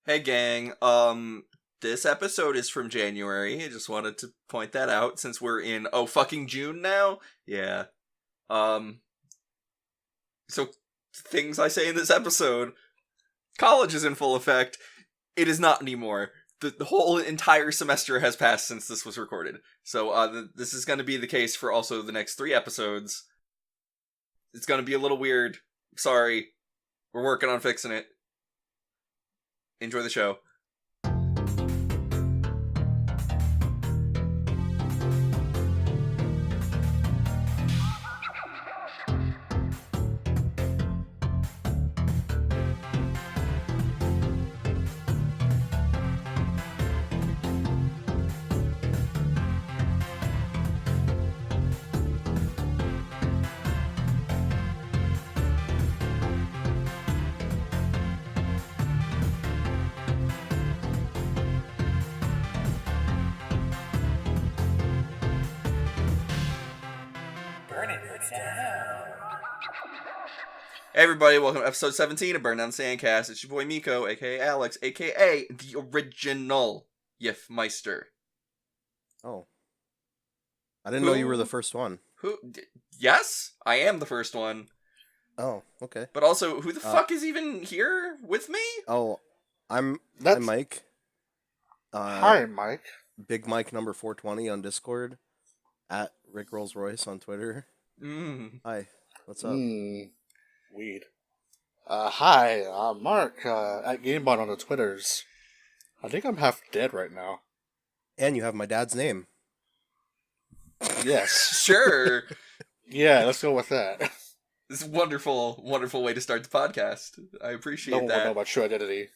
Hey gang, this episode is from January. I just wanted to point that out since we're in fucking June now. Yeah. So things I say in this episode, college is in full effect. It is not anymore. The whole entire semester has passed since this was recorded. So this is going to be the case for also the next 3 episodes. It's going to be a little weird. Sorry. We're working on fixing it. Enjoy the show. Hey everybody, welcome to episode 17 of Burn Down Sandcast. It's your boy Miko, aka Alex, aka the original Yiffmeister. Oh. I didn't know you were the first one. Yes, I am the first one. Oh, okay. But also, who the fuck is even here with me? Oh, I'm Mike. Hi, Mike. Big Mike number 420 on Discord. At Rick Rolls Royce on Twitter. Hi, what's up? Weed. Hi, Mark, at GameBot on the Twitters. I think I'm half dead right now. And you have my dad's name. Yes. Sure. Yeah, let's go with that. This is a wonderful, wonderful way to start the podcast. I appreciate No one that. will know about true identity.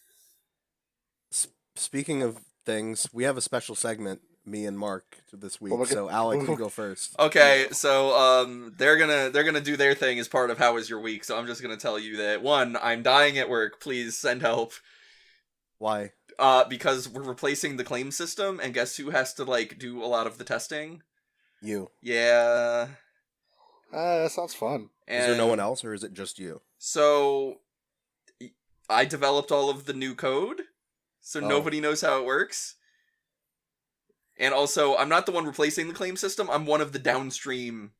Speaking of things, we have a special segment, me and Mark, this week. So Alex, you go first. Okay, so they're gonna do their thing as part of how was your week. So I'm just gonna tell you that 1, I'm dying at work. Please send help. Why? Because we're replacing the claim system, and guess who has to do a lot of the testing? You. Yeah. That sounds fun. Is there no one else, or is it just you? So I developed all of the new code, so nobody knows how it works. And also, I'm not the one replacing the claim system, I'm one of the downstream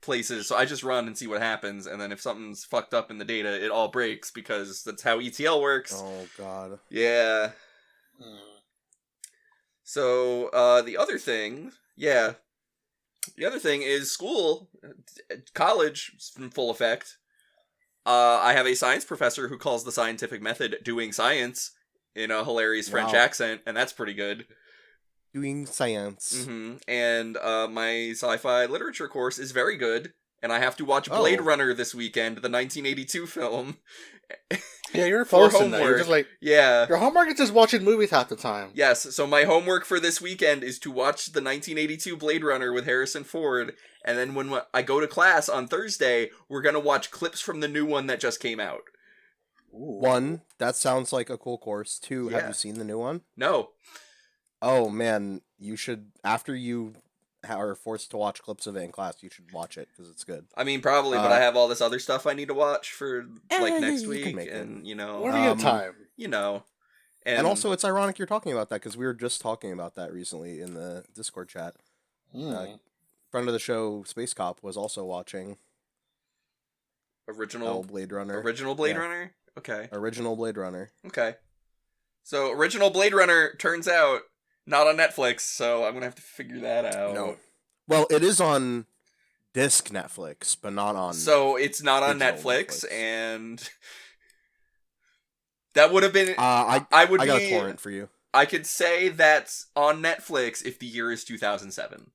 places, so I just run and see what happens, and then if something's fucked up in the data, it all breaks, because that's how ETL works. Oh, God. Yeah. So, the other thing is school, college, is in full effect. I have a science professor who calls the scientific method doing science in a hilarious French accent, and that's pretty good. Doing science. And my sci-fi literature course is very good, and I have to watch Blade Runner this weekend, the 1982 film. Yeah, you're for posting that. You're just your homework is just watching movies half the time. Yes, so my homework for this weekend is to watch the 1982 Blade Runner with Harrison Ford, and then when I go to class on Thursday, we're gonna watch clips from the new one that just came out. Ooh. 1, that sounds like a cool course. 2, have you seen the new one? No. Oh, man, you should, after you are forced to watch clips of it in class, you should watch it, because it's good. I mean, probably, but I have all this other stuff I need to watch for, next week, and, What do you have time? And also, it's ironic you're talking about that, because we were just talking about that recently in the Discord chat. Friend of the show, Space Cop, was also watching Original Blade Runner. Original Blade Runner? Okay. Original Blade Runner. Okay. So, Original Blade Runner, turns out, not on Netflix, so I'm gonna have to figure that out. No. Well, it is on disc Netflix, but not on... So, it's not on Netflix, and... That would have been... I got a torrent for you. I could say that's on Netflix if the year is 2007.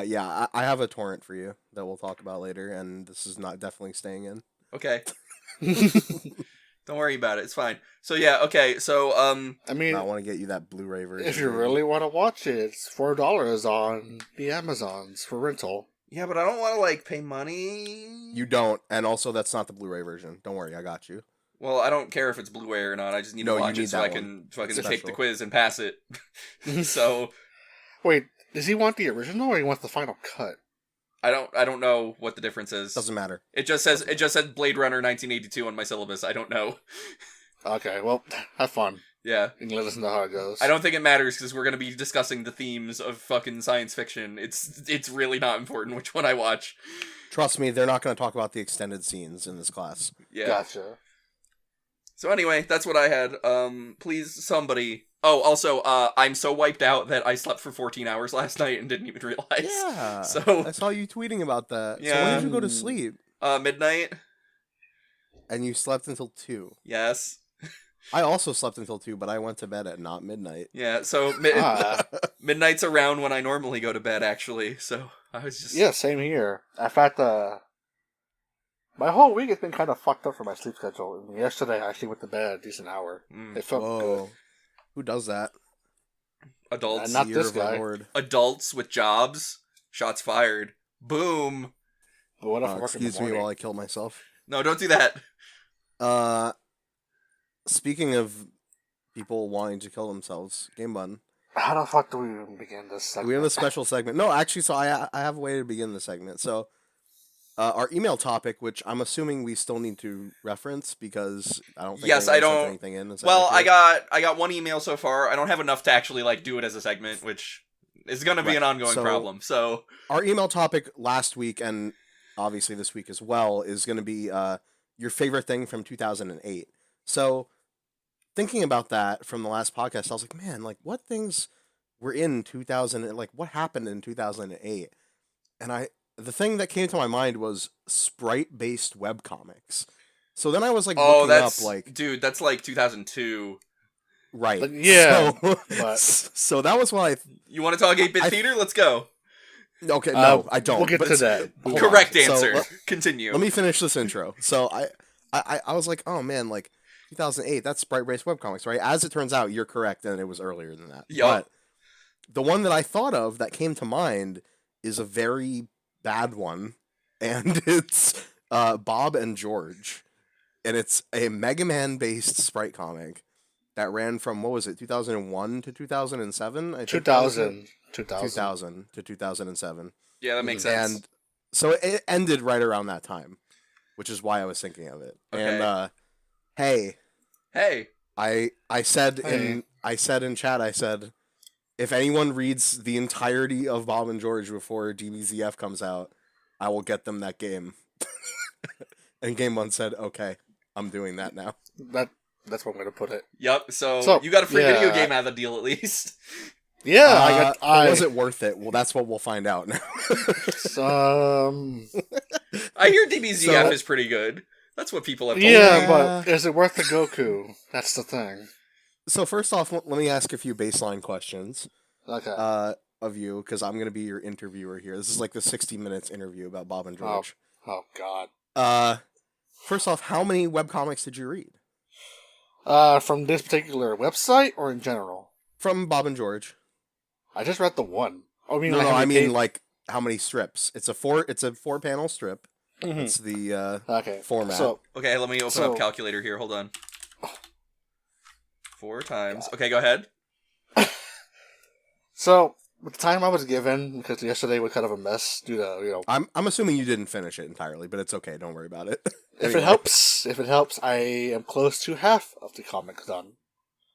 Yeah, I have a torrent for you that we'll talk about later, and this is not definitely staying in. Okay. Don't worry about it. It's fine. So yeah, okay. So I mean, I want to get you that Blu-ray version. If you really want to watch it, it's $4 on the Amazons for rental. Yeah, but I don't want to pay money. You don't, and also that's not the Blu-ray version. Don't worry, I got you. Well, I don't care if it's Blu-ray or not. I just need to watch it so I can take the quiz and pass it. So, wait, does he want the original or he wants the final cut? I don't know what the difference is. Doesn't matter. It just says Blade Runner 1982 on my syllabus. I don't know. Okay, well, have fun. Yeah. You can let us know how it goes. I don't think it matters because we're going to be discussing the themes of fucking science fiction. It's really not important which one I watch. Trust me, they're not going to talk about the extended scenes in this class. Yeah. Gotcha. So anyway, that's what I had. Please, somebody... Oh, also, I'm so wiped out that I slept for 14 hours last night and didn't even realize. Yeah. So I saw you tweeting about that. So Yeah. when did you go to sleep? Midnight? And you slept until 2. Yes. I also slept until 2, but I went to bed at not midnight. Yeah, so midnight's around when I normally go to bed, actually, so I was just... Yeah, same here. In fact, my whole week has been kind of fucked up for my sleep schedule. And yesterday, I actually went to bed a decent hour. It felt good. Who does that? Adults. Not Year this of our guy. Lord. Adults with jobs. Shots fired. Boom. But what if I work in the Excuse me morning? while I kill myself. No, don't do that. Speaking of people wanting to kill themselves, Game Button. How the fuck do we even begin this segment? We have a special segment. No, actually, so I have a way to begin the segment. So, our email topic, which I'm assuming we still need to reference because I don't think Yes, anyone I sent don't- anything in. Is that Well, accurate? I got one email so far. I don't have enough to actually, do it as a segment, which is going to be Right. an ongoing So- problem, so... Our email topic last week and obviously this week as well is going to be your favorite thing from 2008. So, thinking about that from the last podcast, I was like, man, what things were in 2000? What happened in 2008? And the thing that came to my mind was Sprite-based webcomics. So then I was Oh, looking that's... up Dude, that's 2002. right. Yeah, So, but- so that was why You want to talk 8-bit theater? Let's go. okay, no, I don't. We'll get but to that. hold on. Correct So, answer. let- Continue. Let me finish this intro. So I was like, oh man, 2008, that's Sprite-based webcomics, right? As it turns out, you're correct, and it was earlier than that. Yup. But the one that I thought of that came to mind is a very bad one, and it's Bob and George, and it's a Megamind-based Sprite comic that ran from, what was it, 2001 to 2007? I think that was it. 2000 to 2007. Yeah, that makes sense. And so it ended right around that time, which is why I was thinking of it. Okay. And hey, I said in chat, I said, if anyone reads the entirety of Bob and George before DBZF comes out, I will get them that game. And Game One said, okay, I'm doing that now. That's one way to put it. Yep, so you got a free video game out of the deal at least. Yeah, was it worth it? Well, that's what we'll find out now. I hear DBZF is pretty good. That's what people have told me. Yeah, but is it worth the Goku? That's the thing. So first off, let me ask a few baseline questions. Okay. Of you, because I'm going to be your interviewer here. This is like the 60 Minutes interview about Bob and George. Oh God. First off, how many webcomics did you read? From this particular website or in general? From Bob and George. I just read the one. Oh, No, I mean how many strips? It's a 4-panel strip. Mm-hmm. It's the okay format. So Okay, let me open up calculator here. Hold on. 4 times. Okay, go ahead. So with the time I was given, because yesterday was kind of a mess due to I'm assuming you didn't finish it entirely, but it's okay. Don't worry about it. If it helps, I am close to half of the comic done.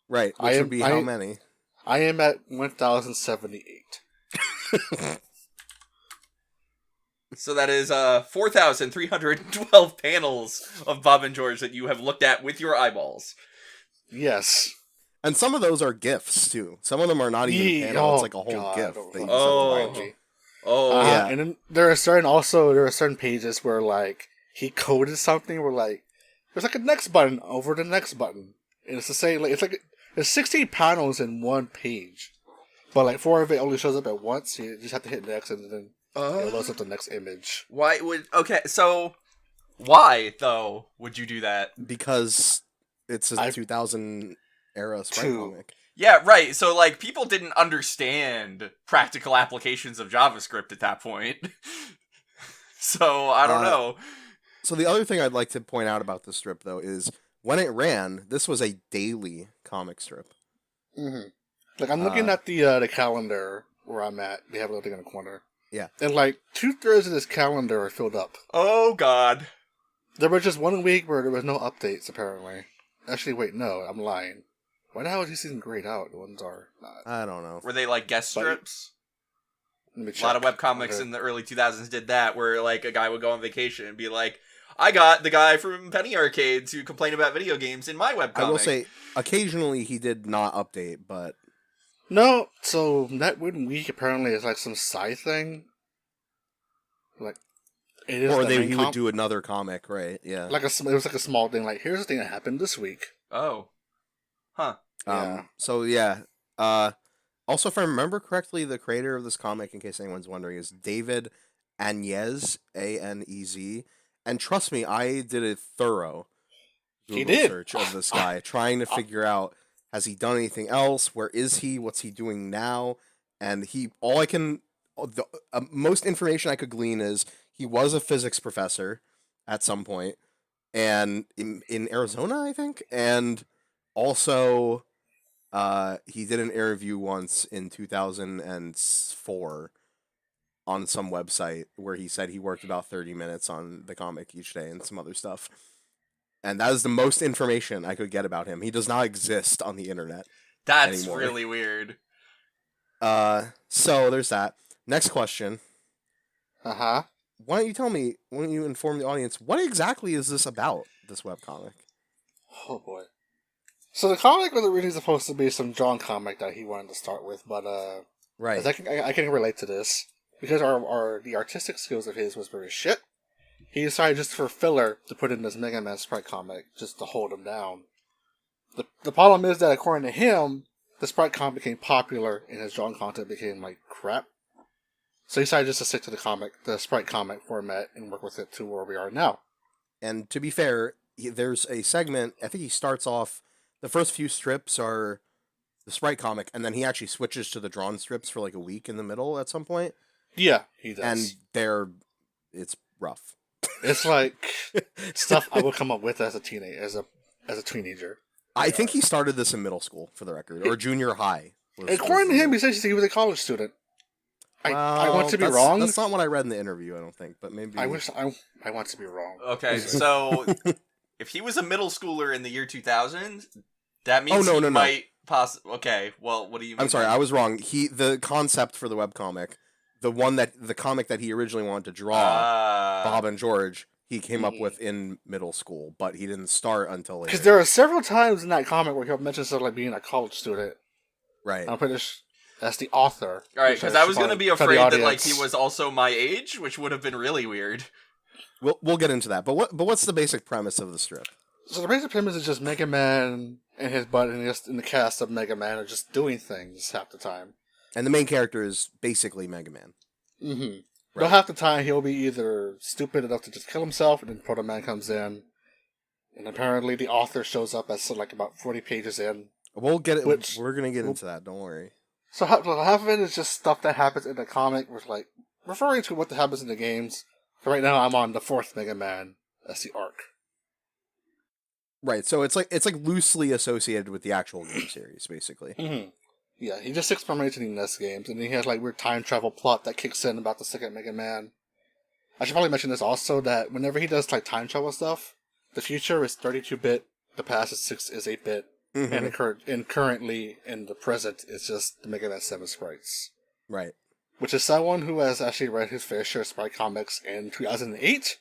Right. Which would be how many? I am at 1,078. So that is 4,312 panels of Bob and George that you have looked at with your eyeballs. Yes. And some of those are GIFs too. Some of them are not even panel. It's like a whole GIF. That you just have to watch. Yeah. And then there are certain pages where he coded something where there's a next button over the next button, and it's the same. There's 16 panels in one page, but 4 of it only shows up at once. So you just have to hit next, and then it loads up the next image. Why though would you do that? Because it's a 2000 era Sprite comic. Yeah, right. So people didn't understand practical applications of JavaScript at that point. So I don't know. So the other thing I'd like to point out about this strip though is when it ran, this was a daily comic strip. Mm-hmm. I'm looking at the calendar where I'm at. They have a little thing in the corner. Yeah. And 2/3 of this calendar are filled up. Oh God. There was just 1 week where there was no updates apparently. Actually, wait, no, I'm lying. Why the hell is he seeing grayed out? The ones are not. I don't know. Were they like guest But- strips? Let me A check. lot of webcomics Okay. in the early 2000s did that, where like a guy would go on vacation and be like, I got the guy from Penny Arcade to complain about video games in my webcomic. I will say, occasionally he did not update, but No, so that Wooden Week apparently is like some side thing. Like, it is or the main he comp- would do another comic, right? Yeah. it was like a small thing. Like, here's the thing that happened this week. Oh. Huh. Yeah. So yeah. Also, if I remember correctly, the creator of this comic, in case anyone's wondering, is David Anez, Anez. And trust me, I did a thorough He Google did. search of this guy, trying to figure out, has he done anything else? Where is he? What's he doing now? And the most information I could glean is he was a physics professor at some point, and in Arizona, I think, and also he did an interview once in 2004 on some website where he said he worked about 30 minutes on the comic each day and some other stuff. And that is the most information I could get about him. He does not exist on the internet. That's Anymore. really weird. So there's that. Next question. Uh-huh. Why don't you inform the audience, what exactly is this about, this webcomic? Oh, boy. So the comic was originally supposed to be some drawn comic that he wanted to start with, but Right. as I can relate to this. Because the artistic skills of his was very shit, he decided just for filler to put in this Mega Man Sprite comic just to hold him down. The problem is that according to him, the Sprite comic became popular and his drawn content became like crap. So he decided just to stick to the Sprite comic format and work with it to where we are now. And to be fair, there's a segment, I think he starts off, the first few strips are the Sprite comic, and then he actually switches to the drawn strips for like a week in the middle at some point. Yeah, he does. And it's rough. It's like stuff I would come up with as a teenager. I think he started this in middle school, for the record, or junior high. According to him, he says he was a college student. I want to be wrong. That's not what I read in the interview, I don't think, but maybe... I want to be wrong. Okay, so if he was a middle schooler in the year 2000, that means no. might possibly... Okay, well, what do you mean? I'm sorry, I was wrong. The concept for the webcomic, the comic that he originally wanted to draw, Bob and George, he came up with in middle school, but he didn't start until later. Because there are several times in that comic where he'll mention stuff like being a college student. Right. I'm pretty sure that's the author. Alright, because I was going to be afraid that like he was. was also my age, which would have been really weird. We'll get into that, but what's the basic premise of the strip? So the basic premise is just Mega Man and his buddy and the cast of Mega Man are just doing things half the time. And the main character is basically Mega Man. Mm-hmm. Right. But half the time he'll be either stupid enough to just kill himself, and then Proto Man comes in, and apparently the author shows up as like about 40 pages in. We'll get it. Which- We're gonna get into that. Don't worry. So half of it is just stuff that happens in the comic, with like referring to what happens in the games. So right now I'm on the 4th Mega Man as the arc. Right. So it's like loosely associated with the actual game series, basically. Mm-hmm. Yeah, he just experimented in NES games, and he has like weird time travel plot that kicks in about the 2nd Mega Man. I should probably mention this also, that whenever he does like time travel stuff, the future is 32-bit, the past is 8-bit, Mm-hmm. and currently in the present it's just the Mega Man 7 sprites. Right. Which is someone who has actually read his fair share of Sprite Comics in 2008.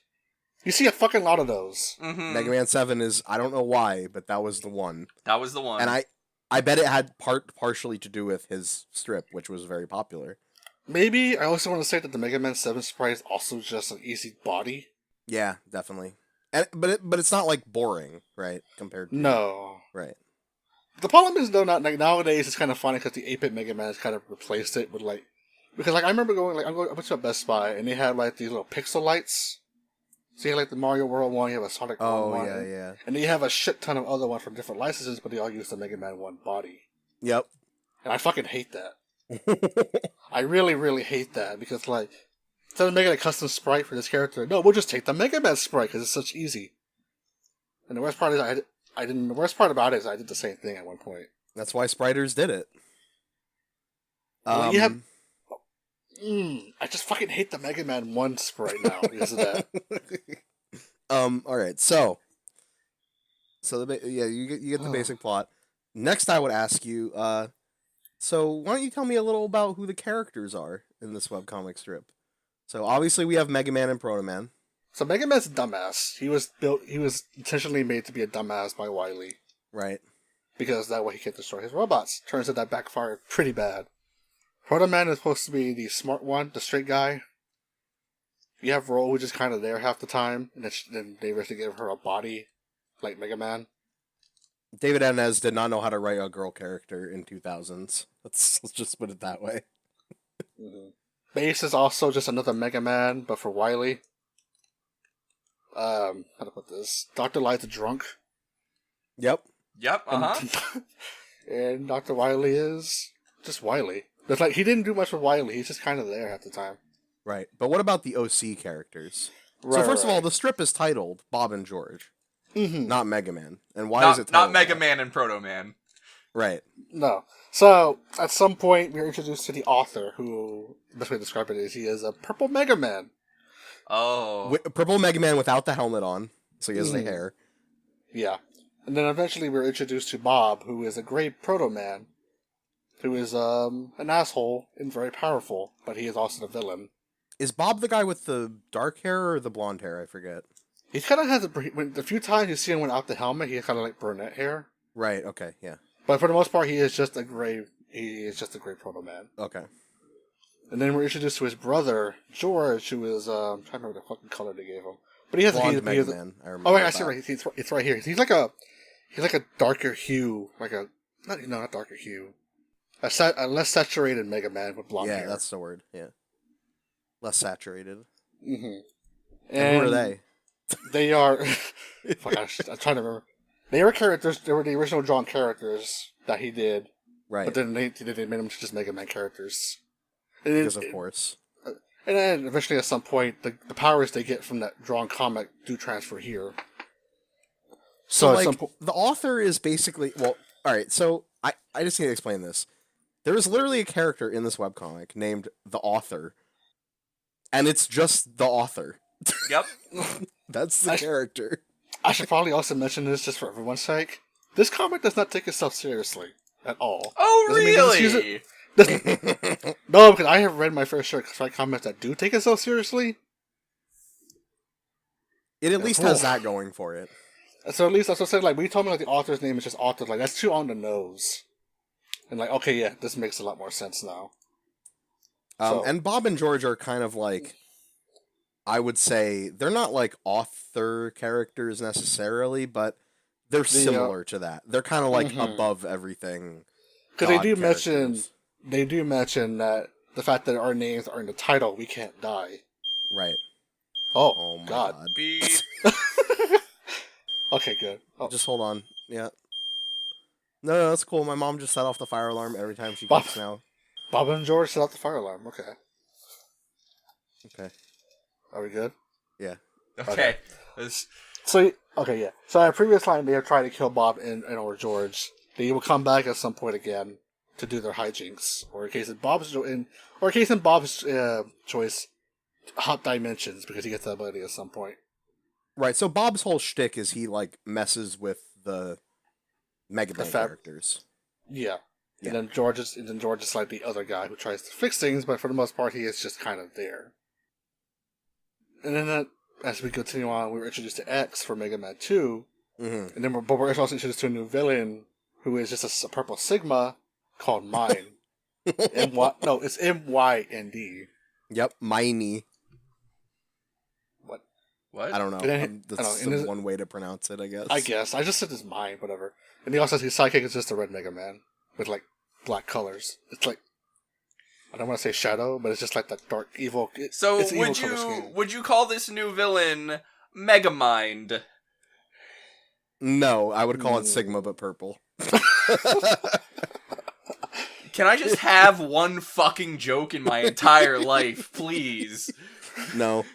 You see a fucking lot of those. Mm-hmm. Mega Man 7 is, I don't know why, but that was the one. That was the one. And I bet it had partially to do with his strip, which was very popular. Maybe I also want to say that the Mega Man 7 sprite is also just an easy body. Yeah, definitely. But it's not like boring, right? Compared to No. Right. The problem is though, not like nowadays it's kind of funny because the 8-bit Mega Man has kind of replaced it with like, because like I remember I went to a Best Buy and they had like these little pixel lights. So you have like the Mario World one, you have a Sonic World one, yeah. and then you have a shit ton of other ones from different licenses, but they all use the Mega Man 1 body. Yep. And I fucking hate that. I really, really hate that because like, instead of making a custom sprite for this character, no, we'll just take the Mega Man sprite because it's such easy. And the worst part is the worst part about it is I did the same thing at one point. That's why Spriters did it. Well, you have. I just fucking hate the Mega Man 1 sprite now because of that. Alright, so So you get the basic plot. Next, I would ask you. So why don't you tell me a little about who the characters are in this webcomic strip? So obviously we have Mega Man and Proto Man. So Megaman's a dumbass. He was intentionally made to be a dumbass by Wily. Right. Because that way he can destroy his robots. Turns out that backfired pretty bad. Proto Man is supposed to be the smart one, the straight guy. You have Ro, who's just kind of there half the time, and then they eventually give her a body, like Mega Man. David Anez did not know how to write a girl character in 2000s. Let's just put it that way. Mm-hmm. Base is also just another Mega Man, but for Wily. How to put this? Dr. Light's a drunk. Yep. And Dr. Wily is just Wily. It's like he didn't do much with Wily. He's just kind of there half the time. Right. But what about the OC characters? So first of all, the strip is titled Bob and George, not Mega Man. And why is it titled not Mega Man and Proto Man? Right. No. So at some point, we're introduced to the author, who the best way to describe it is he is a purple Mega Man. Oh. Purple Mega Man without the helmet on, so he has the hair. Yeah. And then eventually we're introduced to Bob, who is a great Proto Man, who is an asshole and very powerful, but he is also the villain. Is Bob the guy with the dark hair or the blonde hair? I forget. He kind of has the few times you see him without the helmet, he has kind of like brunette hair. Right. Okay. Yeah. But for the most part, he is just a great Proto Man. Okay. And then we're introduced to his brother George, who is I'm trying to remember the fucking color they gave him. But he has blonde a Mega Man. I remember. Oh wait, I see right. It's right here. He's like a darker hue, not darker hue, a less saturated Mega Man with blonde hair. Yeah, that's the word. Yeah. Less saturated. Mm-hmm. And who are they? They are. Fuck, I'm trying to remember. They were characters. They were the original drawn characters that he did. Right. But then they made them just Mega Man characters. Because of course. And then eventually, at some point, the powers they get from that drawn comic do transfer here. So like, the author is basically all right. So I just need to explain this. There is literally a character in this webcomic named the Author. And it's just the author. Yep. That's the character. I should probably also mention this just for everyone's sake. This comic does not take itself seriously at all. Oh, really? No, because I have read my fair share of Sprite Comics that do take itself seriously. It at least has that going for it. So at least, that's what I said, like, when you told me like the author's name is just author, like, that's too on the nose. And like, okay, yeah, this makes a lot more sense now. And Bob and George are kind of like, I would say, they're not like author characters necessarily, but they're similar to that. They're kind of like above everything. Because they do mention that the fact that our names are in the title, we can't die. Right. Oh my God. Beep. Okay, good. Oh. Just hold on. Yeah. No, that's cool. My mom just set off the fire alarm every time she cooks now. Bob and George set off the fire alarm. Okay. Okay. Are we good? Yeah. Okay. So our previous line, they have tried to kill Bob and or George. They will come back at some point again to do their hijinks, or in case of Bob's choice, hop dimensions, because he gets that ability at some point. Right. So Bob's whole shtick is he like messes with the Mega Man characters. Yeah. And then George is like the other guy who tries to fix things, but for the most part, he is just kind of there. And then as we continue on, we were introduced to X for Mega Man 2, and then we're also introduced to a new villain who is just a purple Sigma called Mind. It's M-Y-N-D. Yep, Miney. What? I don't know. That's one way to pronounce it, I guess. I just said his mind, whatever. And he also says his sidekick is just a red Mega Man with like black colors. It's like, I don't want to say shadow, but it's just like that dark evil. So would you call this new villain Megamind? No, I would call it Sigma, but purple. Can I just have one fucking joke in my entire life, please? No.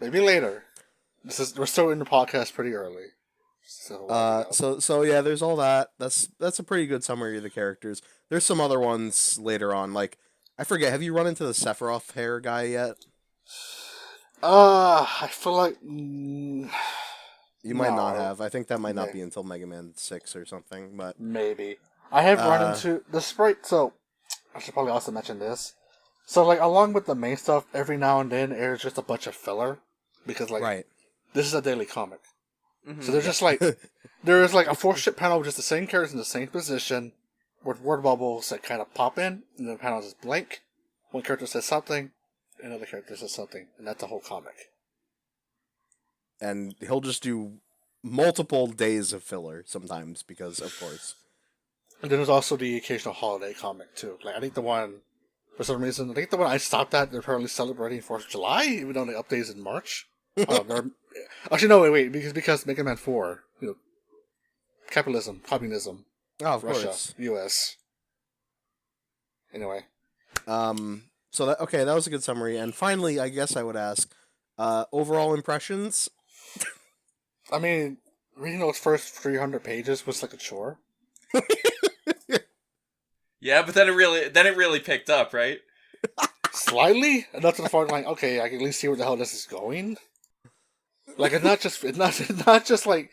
Maybe later. We're still in the podcast pretty early. So yeah, there's all that. That's a pretty good summary of the characters. There's some other ones later on, like I forget. Have you run into the Sephiroth hair guy yet? I feel like You might not No. have. I think that might not Okay. be until Megaman 6 or something, but... Maybe. I have run into the Sprite, so I should probably also mention this. So, like, along with the main stuff, every now and then there's just a bunch of filler. Because, like, Right. this is a daily comic. Mhm. So there's just, like, there's, like, a 4-strip panel with just the same characters in the same position, with word bubbles that kind of pop in, and the panel is blank. One character says something, another character says something, and that's the whole comic. And he'll just do multiple days of filler sometimes, because, of course. And then there's also the occasional holiday comic, too. Like, I think the one, for some reason, I think the one I stopped at, they're apparently celebrating 4th of July, even though the update is in March. Actually, no, wait, because Mega Man 4, you know, capitalism, communism, Oh, of Russia, course. US. Anyway. So, that was a good summary. And finally, I guess I would ask, overall impressions? I mean, reading those first 300 pages was like a chore. Yeah, but then it really picked up, right? Slightly, enough to the point like, okay, I can at least see where the hell this is going. Like, it's not just like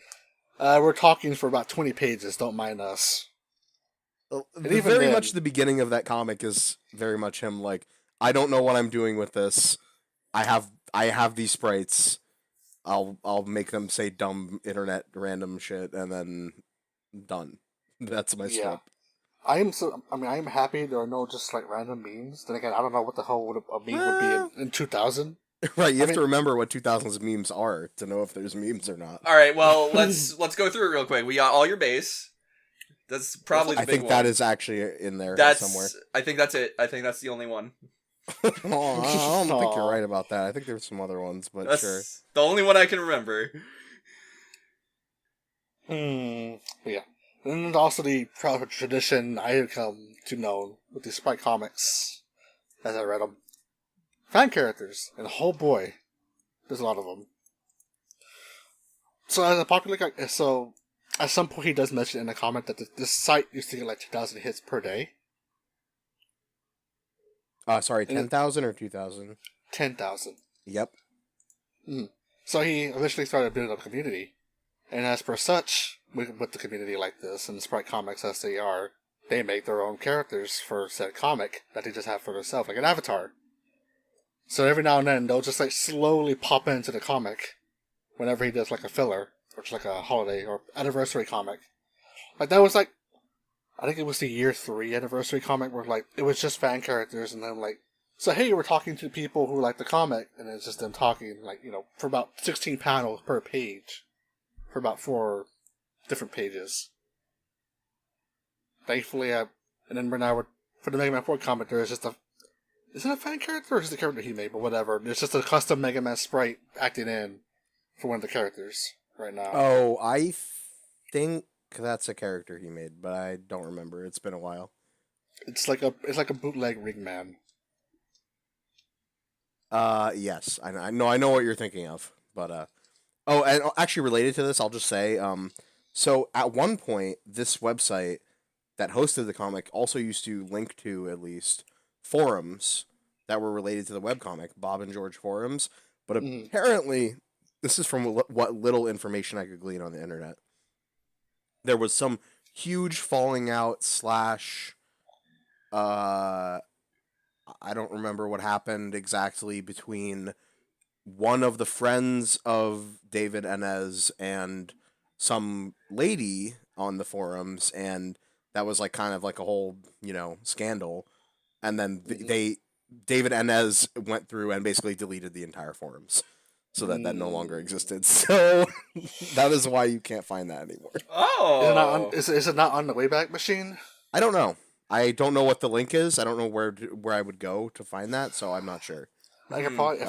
we're talking for about 20 pages. Don't mind us. Even Very then- much the beginning of that comic is very much him like, I don't know what I'm doing with this. I have these sprites. I'll make them say dumb internet random shit and then done. That's my Yeah. script. I'm happy there are no just like random memes. Then again, I don't know what the hell would a meme would be in 2000. Right, you have to mean- remember what 2000's memes are to know if there's memes or not. All right, well, let's go through it real quick. We got all your base. That's probably the I big think one. that is actually in there That's somewhere. I think that's it. I think that's the only one. Oh, I don't think you're Aw. right about that. I think there's some other ones, but That's sure. the only one I can remember. Yeah. And there's also the proud tradition I have come to know with the Sprite Comics, as I read them. Fan characters, and oh boy, there's a lot of them. So as a popular guy, so at some point he does mention in a comment that this site used to get like 2,000 hits per day. Sorry, 10,000 or 2,000? 10,000. Yep. So he eventually started building up a community. And as per such, with the community like this, and Sprite Comics as they are, they make their own characters for said comic that they just have for themselves, like an avatar. So every now and then, they'll just like slowly pop into the comic whenever he does like a filler, or just like a holiday or anniversary comic. Like that was like, I think it was the year 3 anniversary comic where like, it was just fan characters and then like, so hey, we're talking to people who like the comic, and it's just them talking like, you know, for about 16 panels per page. For about 4 different pages. Thankfully, and then we're now, for the Mega Man 4 comic, there is just a, is it a fan character or is it a character he made? But whatever. There's just a custom Mega Man sprite acting in for one of the characters right now. Oh, I think that's a character he made, but I don't remember. It's been a while. It's like a bootleg Ringman. Yes. I know what you're thinking of, but oh, and actually related to this, I'll just say, so at one point, this website that hosted the comic also used to link to, at least, forums that were related to the webcomic, Bob and George forums, but apparently, this is from what little information I could glean on the internet, there was some huge falling out / I don't remember what happened exactly between one of the friends of David Inez and some lady on the forums, and that was like kind of like a whole, scandal. And then David Inez went through and basically deleted the entire forums so that no longer existed. So that is why you can't find that anymore. Oh, Is it not on the Wayback Machine? I don't know. I don't know what the link is. I don't know where I would go to find that, so I'm not sure. I could probably,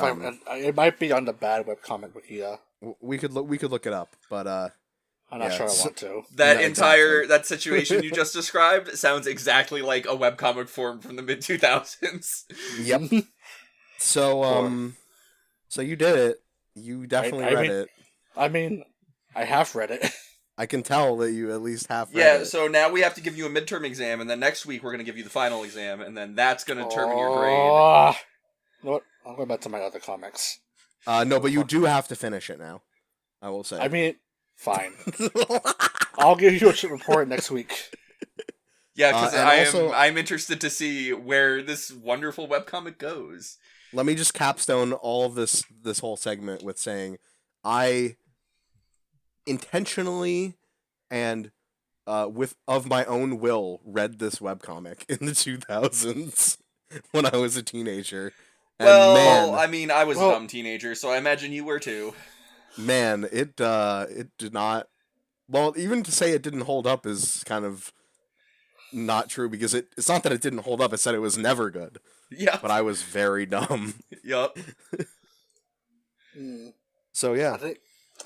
it might be on the bad webcomic Wikia. We could look it up, but I'm not Yeah, sure I so- want to. that Yeah, entire exactly. that situation you just described sounds exactly like a webcomic form from the mid 2000s. Yep. So so you did it. You definitely I read mean- it. I mean, I have read it. I can tell that you at least half read Yeah, it. so now we have to give you a midterm exam, and then next week we're going to give you the final exam, and then that's going to determine your grade. Oh. You know what? I'm going back to my other comics. No, but you do have to finish it now. I will say. I mean, Fine. I'll give you a report next week. Yeah, because I'm interested to see where this wonderful webcomic goes. Let me just capstone all of this whole segment with saying I intentionally and of my own will read this webcomic in the 2000s when I was a teenager. And I mean, I was a dumb teenager, so I imagine you were too. Man, it did not. Well, even to say it didn't hold up is kind of not true, because it's not that it didn't hold up, it said it was never good. Yeah. But I was very dumb. Yup. So yeah.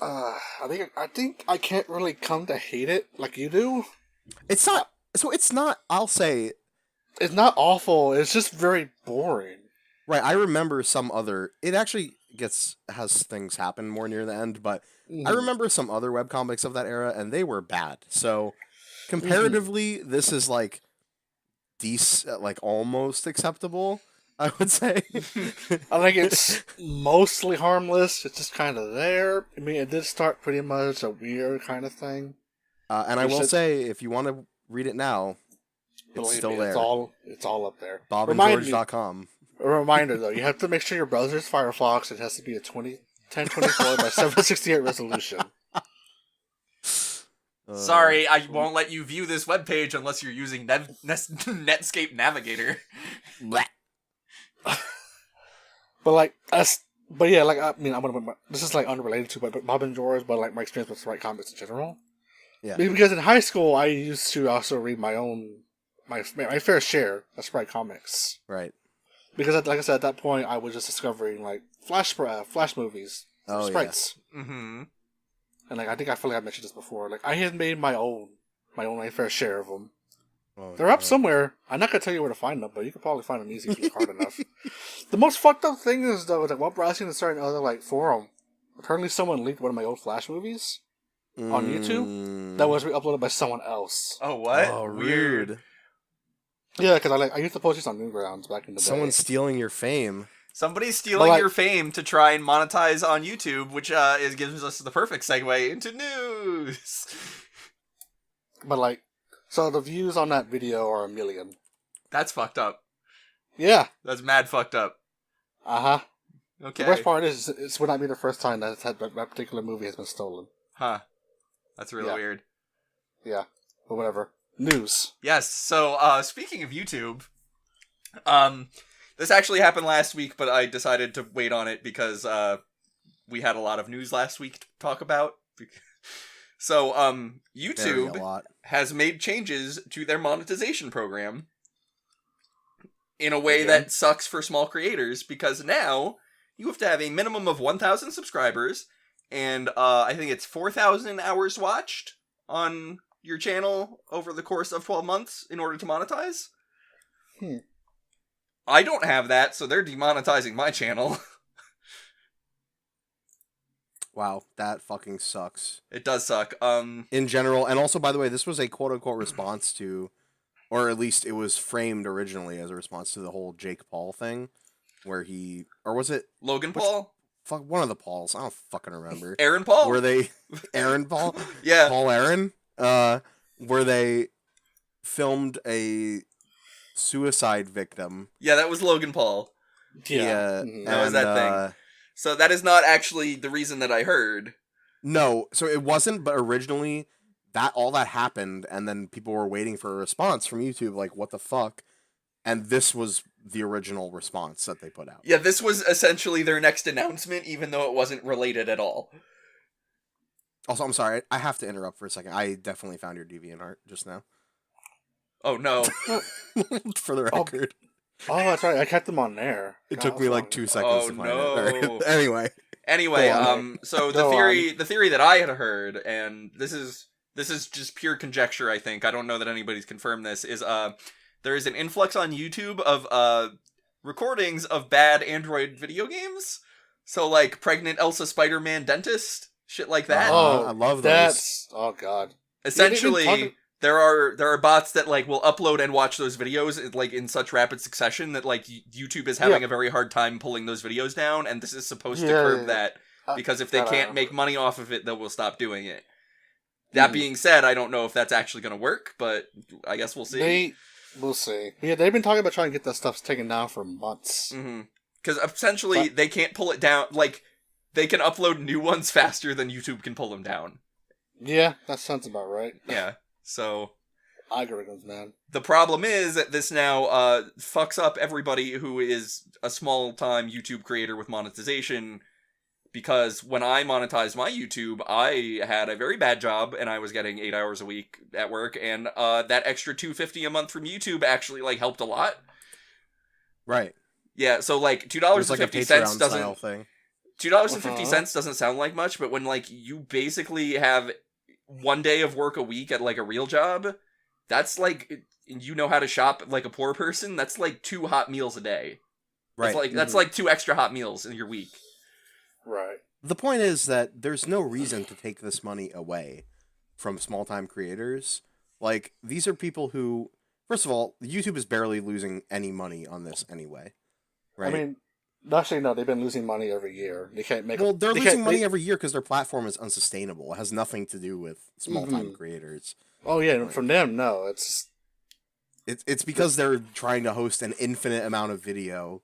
I think I can't really come to hate it like you do. It's not, I'll say, it's not awful, it's just very boring. Right, I remember it actually has things happen more near the end, but I remember some other webcomics of that era, and they were bad. So, comparatively, this is like almost acceptable, I would say. I think it's mostly harmless. It's just kind of there. I mean, it did start pretty much a weird kind of thing. And I will say, if you want to read it now, it's still there. It's all up there. BobandGeorge.com. A reminder, though, you have to make sure your browser's Firefox. It has to be a 1024 by 768 resolution. Sorry, I won't let you view this webpage unless you're using Netscape Navigator. But I mean, this is like unrelated to Bob and George, but like my experience with Sprite Comics in general. Yeah. Because in high school, I used to also read my fair share of Sprite Comics. Right. Because, like I said, at that point, I was just discovering like Flash movies, sprites. Yeah. Mm-hmm. And like I think I feel like I mentioned this before. Like I had made my own fair share of them. Oh, They're up somewhere. I'm not gonna tell you where to find them, but you can probably find them easy if you're hard enough. The most fucked up thing is though, like while browsing a certain other like forum, apparently someone leaked one of my old Flash movies on YouTube that was re-uploaded by someone else. Oh, what? Oh, weird. Yeah, because I used to post these on Newgrounds back in the day. Someone's stealing your fame. Somebody's stealing your fame to try and monetize on YouTube, which gives us the perfect segue into news. But so the views on that video are 1 million. That's fucked up. Yeah. That's mad fucked up. Uh-huh. Okay. The worst part is, it would not be the first time that that particular movie has been stolen. Huh. That's really weird. Yeah. But whatever. News. Yes, so, speaking of YouTube, this actually happened last week, but I decided to wait on it because, we had a lot of news last week to talk about. So, YouTube has made changes to their monetization program in a way that sucks for small creators, because now you have to have a minimum of 1,000 subscribers, and, I think it's 4,000 hours watched on your channel over the course of 12 months in order to monetize. I don't have that, so they're demonetizing my channel. Wow, that fucking sucks. It does suck. In general, and also, by the way, this was a quote-unquote response to, or at least it was framed originally as a response to the whole Jake Paul thing, where or was it... Logan Paul? Fuck, one of the Pauls. I don't fucking remember. Aaron Paul? Were they... Aaron Paul? Yeah. Paul Aaron? Where they filmed a suicide victim. Yeah, that was Logan Paul. Yeah. That was that thing. So that is not actually the reason that I heard. No, so it wasn't, but originally all that happened, and then people were waiting for a response from YouTube, like, what the fuck? And this was the original response that they put out. Yeah, this was essentially their next announcement, even though it wasn't related at all. Also, I'm sorry, I have to interrupt for a second. I definitely found your DeviantArt just now. Oh, no. For the record. Oh, that's right. I kept them on there. It took me like 2 seconds to find it. Anyway, so the theory that I had heard, and this is just pure conjecture, I think. I don't know that anybody's confirmed this, is there is an influx on YouTube of recordings of bad Android video games. So like Pregnant Elsa Spider-Man Dentist, shit like that. Oh, I love those. Oh god. Essentially, there are bots that like will upload and watch those videos like in such rapid succession that like YouTube is having a very hard time pulling those videos down, and this is supposed to curb that, because if they can't make money off of it, they will stop doing it. That being said, I don't know if that's actually going to work, but I guess we'll see. We'll see. Yeah, they've been talking about trying to get that stuff taken down for months. Because essentially, they can't pull it down. Like, they can upload new ones faster than YouTube can pull them down. Yeah, that sounds about right. Yeah, so... Algorithms, man. The problem is that this now fucks up everybody who is a small-time YouTube creator with monetization, because when I monetized my YouTube, I had a very bad job, and I was getting 8 hours a week at work, and that extra $2.50 a month from YouTube actually, like, helped a lot. Right. Yeah, so, like, $2.50 doesn't... thing. $2.50 doesn't sound like much, but when, like, you basically have 1 day of work a week at, like, a real job... That's like, you know how to shop like a poor person? That's like 2 hot meals a day. Right. That's like 2 extra hot meals in your week. Right. The point is that there's no reason to take this money away from small-time creators. Like, these are people who, first of all, YouTube is barely losing any money on this anyway. Right? I mean, actually, no, they've been losing money every year. They can't make... Well, they're losing money every year because their platform is unsustainable. It has nothing to do with small-time creators. Oh, yeah, from them, no. It's because they're trying to host an infinite amount of video,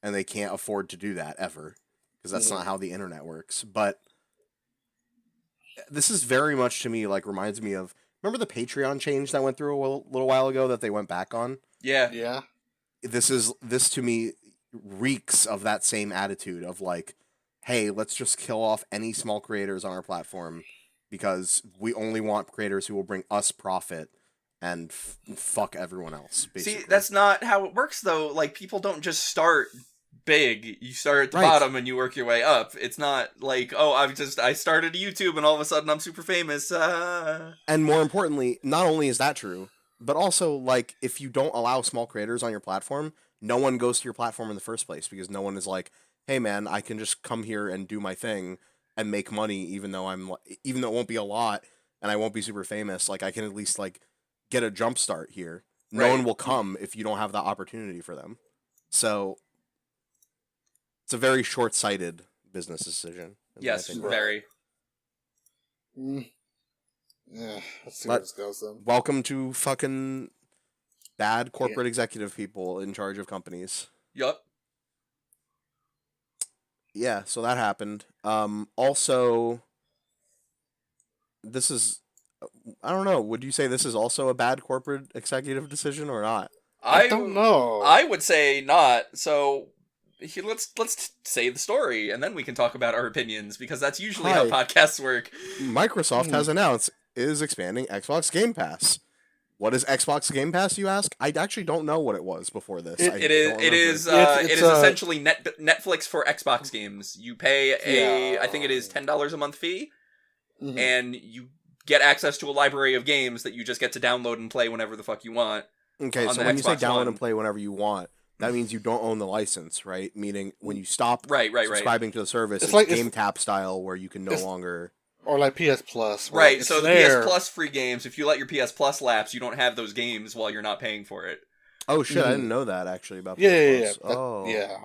and they can't afford to do that, ever. Because that's not how the internet works. But this is very much, to me, like, reminds me of... Remember the Patreon change that went through a little while ago that they went back on? Yeah. Yeah. This, to me, reeks of that same attitude of, like, hey, let's just kill off any small creators on our platform, because we only want creators who will bring us profit and fuck everyone else, basically. See, that's not how it works, though. Like, people don't just start big. You start at the bottom and you work your way up. It's not like, oh, I started YouTube and all of a sudden I'm super famous. And more importantly, not only is that true, but also, like, if you don't allow small creators on your platform, no one goes to your platform in the first place, because no one is like, hey, man, I can just come here and do my thing and make money, even though it won't be a lot and I won't be super famous. Like, I can at least, like, get a jump start here. No one will come if you don't have that opportunity for them. So it's a very short-sighted business decision. Yes, very. Yeah, let's see where this goes then. Welcome to fucking bad corporate executive people in charge of companies. Yup. Yeah, so that happened. Also, this is... I don't know. Would you say this is also a bad corporate executive decision or not? I don't know. I would say not. So let's say the story, and then we can talk about our opinions, because that's usually how podcasts work. Microsoft has announced it is expanding Xbox Game Pass. What is Xbox Game Pass, you ask? I actually don't know what it was before this. It is essentially Netflix for Xbox games. You pay I think it is $10 a month fee, and you get access to a library of games that you just get to download and play whenever the fuck you want. Okay, so when you say download and play whenever you want, that means you don't own the license, right? Meaning when you stop subscribing to the service, it's like Game Tap style, where you can no longer... Or like PS Plus. Right, so the PS Plus free games, if you let your PS Plus lapse, you don't have those games while you're not paying for it. Oh shit, I didn't know that actually about PS Plus. Yeah.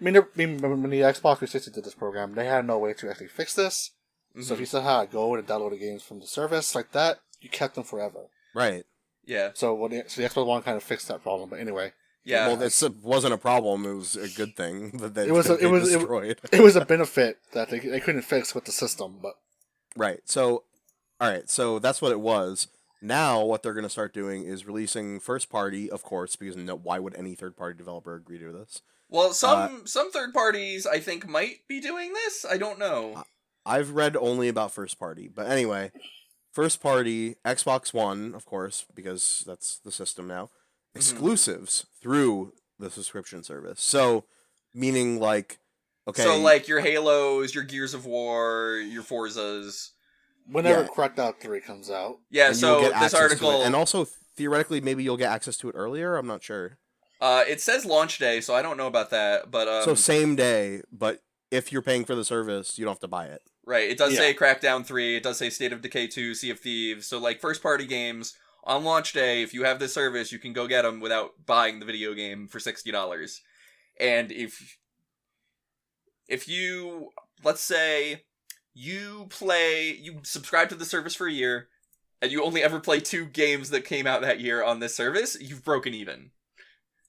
I mean, when the Xbox 360 did this program, they had no way to actually fix this. So if you still had to go and download the games from the service like that, you kept them forever. Right. Yeah. So the Xbox One kind of fixed that problem. But anyway. Yeah. Well, this wasn't a problem. It was a good thing that they destroyed. It was a benefit that they couldn't fix with the system, but. Right. So, all right. So that's what it was. Now what they're going to start doing is releasing first party, of course, because why would any third party developer agree to this? Well, some third parties I think might be doing this. I don't know. I've read only about first party, but anyway, first party Xbox One, of course, because that's the system now. Exclusives through the subscription service. So, meaning like, okay. So like your Halos, your Gears of War, your Forzas. Whenever Crackdown 3 comes out. Yeah, so this article... And also, theoretically, maybe you'll get access to it earlier? I'm not sure. It says launch day, so I don't know about that, but... So same day, but if you're paying for the service, you don't have to buy it. Right, it does say Crackdown 3, it does say State of Decay 2, Sea of Thieves, so like first-party games, on launch day, if you have this service, you can go get them without buying the video game for $60. And if you, let's say... You subscribe to the service for a year, and you only ever play 2 games that came out that year on this service, you've broken even.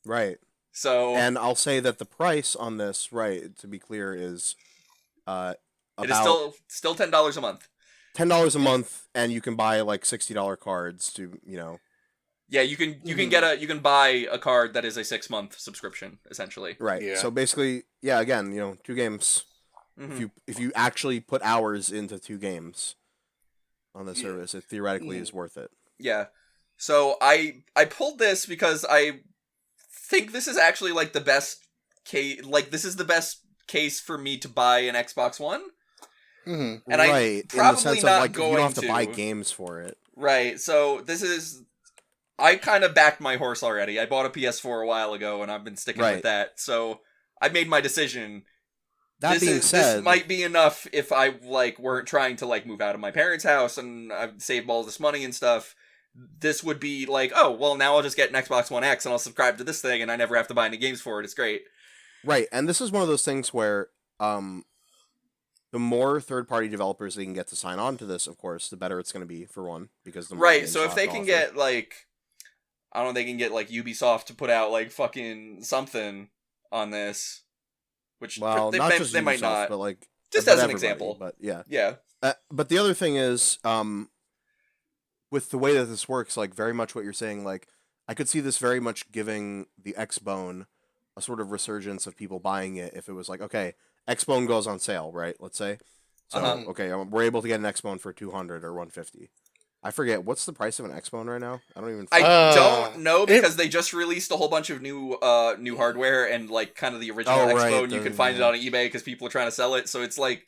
Right. So, And I'll say that the price on this, right, to be clear, is it is about still $10 a month. $10 a month, and you can buy like $60 cards to, Yeah, you can buy a card that is a 6-month subscription, essentially. Right. Yeah. So basically, yeah, again, 2 games. Mm-hmm. If you actually put hours into 2 games on the service, it theoretically is worth it. Yeah. So I pulled this because I think this is actually like the best case. Like, this is the best case for me to buy an Xbox One. Mm-hmm. And right. I'm probably in the sense not of, like, going you don't have to to buy games for it. Right. So this is. I kind of backed my horse already. I bought a PS4 a while ago, and I've been sticking with that. So I made my decision. That being said, this might be enough if I weren't trying to move out of my parents' house and I've saved all this money and stuff. This would be oh, well, now I'll just get an Xbox One X and I'll subscribe to this thing and I never have to buy any games for it. It's great. Right, and this is one of those things where the more third-party developers they can get to sign on to this, of course, the better it's going to be, for one, because the more right, games so if they can get, I don't know, they can get, Ubisoft to put out, fucking something on this, which well, they not just they Ubisoft, might not. but, just but as an everybody, example. But, yeah. Yeah. But the other thing is, with the way that this works, very much what you're saying, I could see this very much giving the Xbone a sort of resurgence of people buying it if it was okay, Xbone goes on sale, right? Let's say. So, okay, we're able to get an Xbone for $200 or $150. I forget, what's the price of an Xbone right now? I don't even... I don't know, because they just released a whole bunch of new hardware, and, kind of the original Xbone, you can find it on eBay because people are trying to sell it, so it's the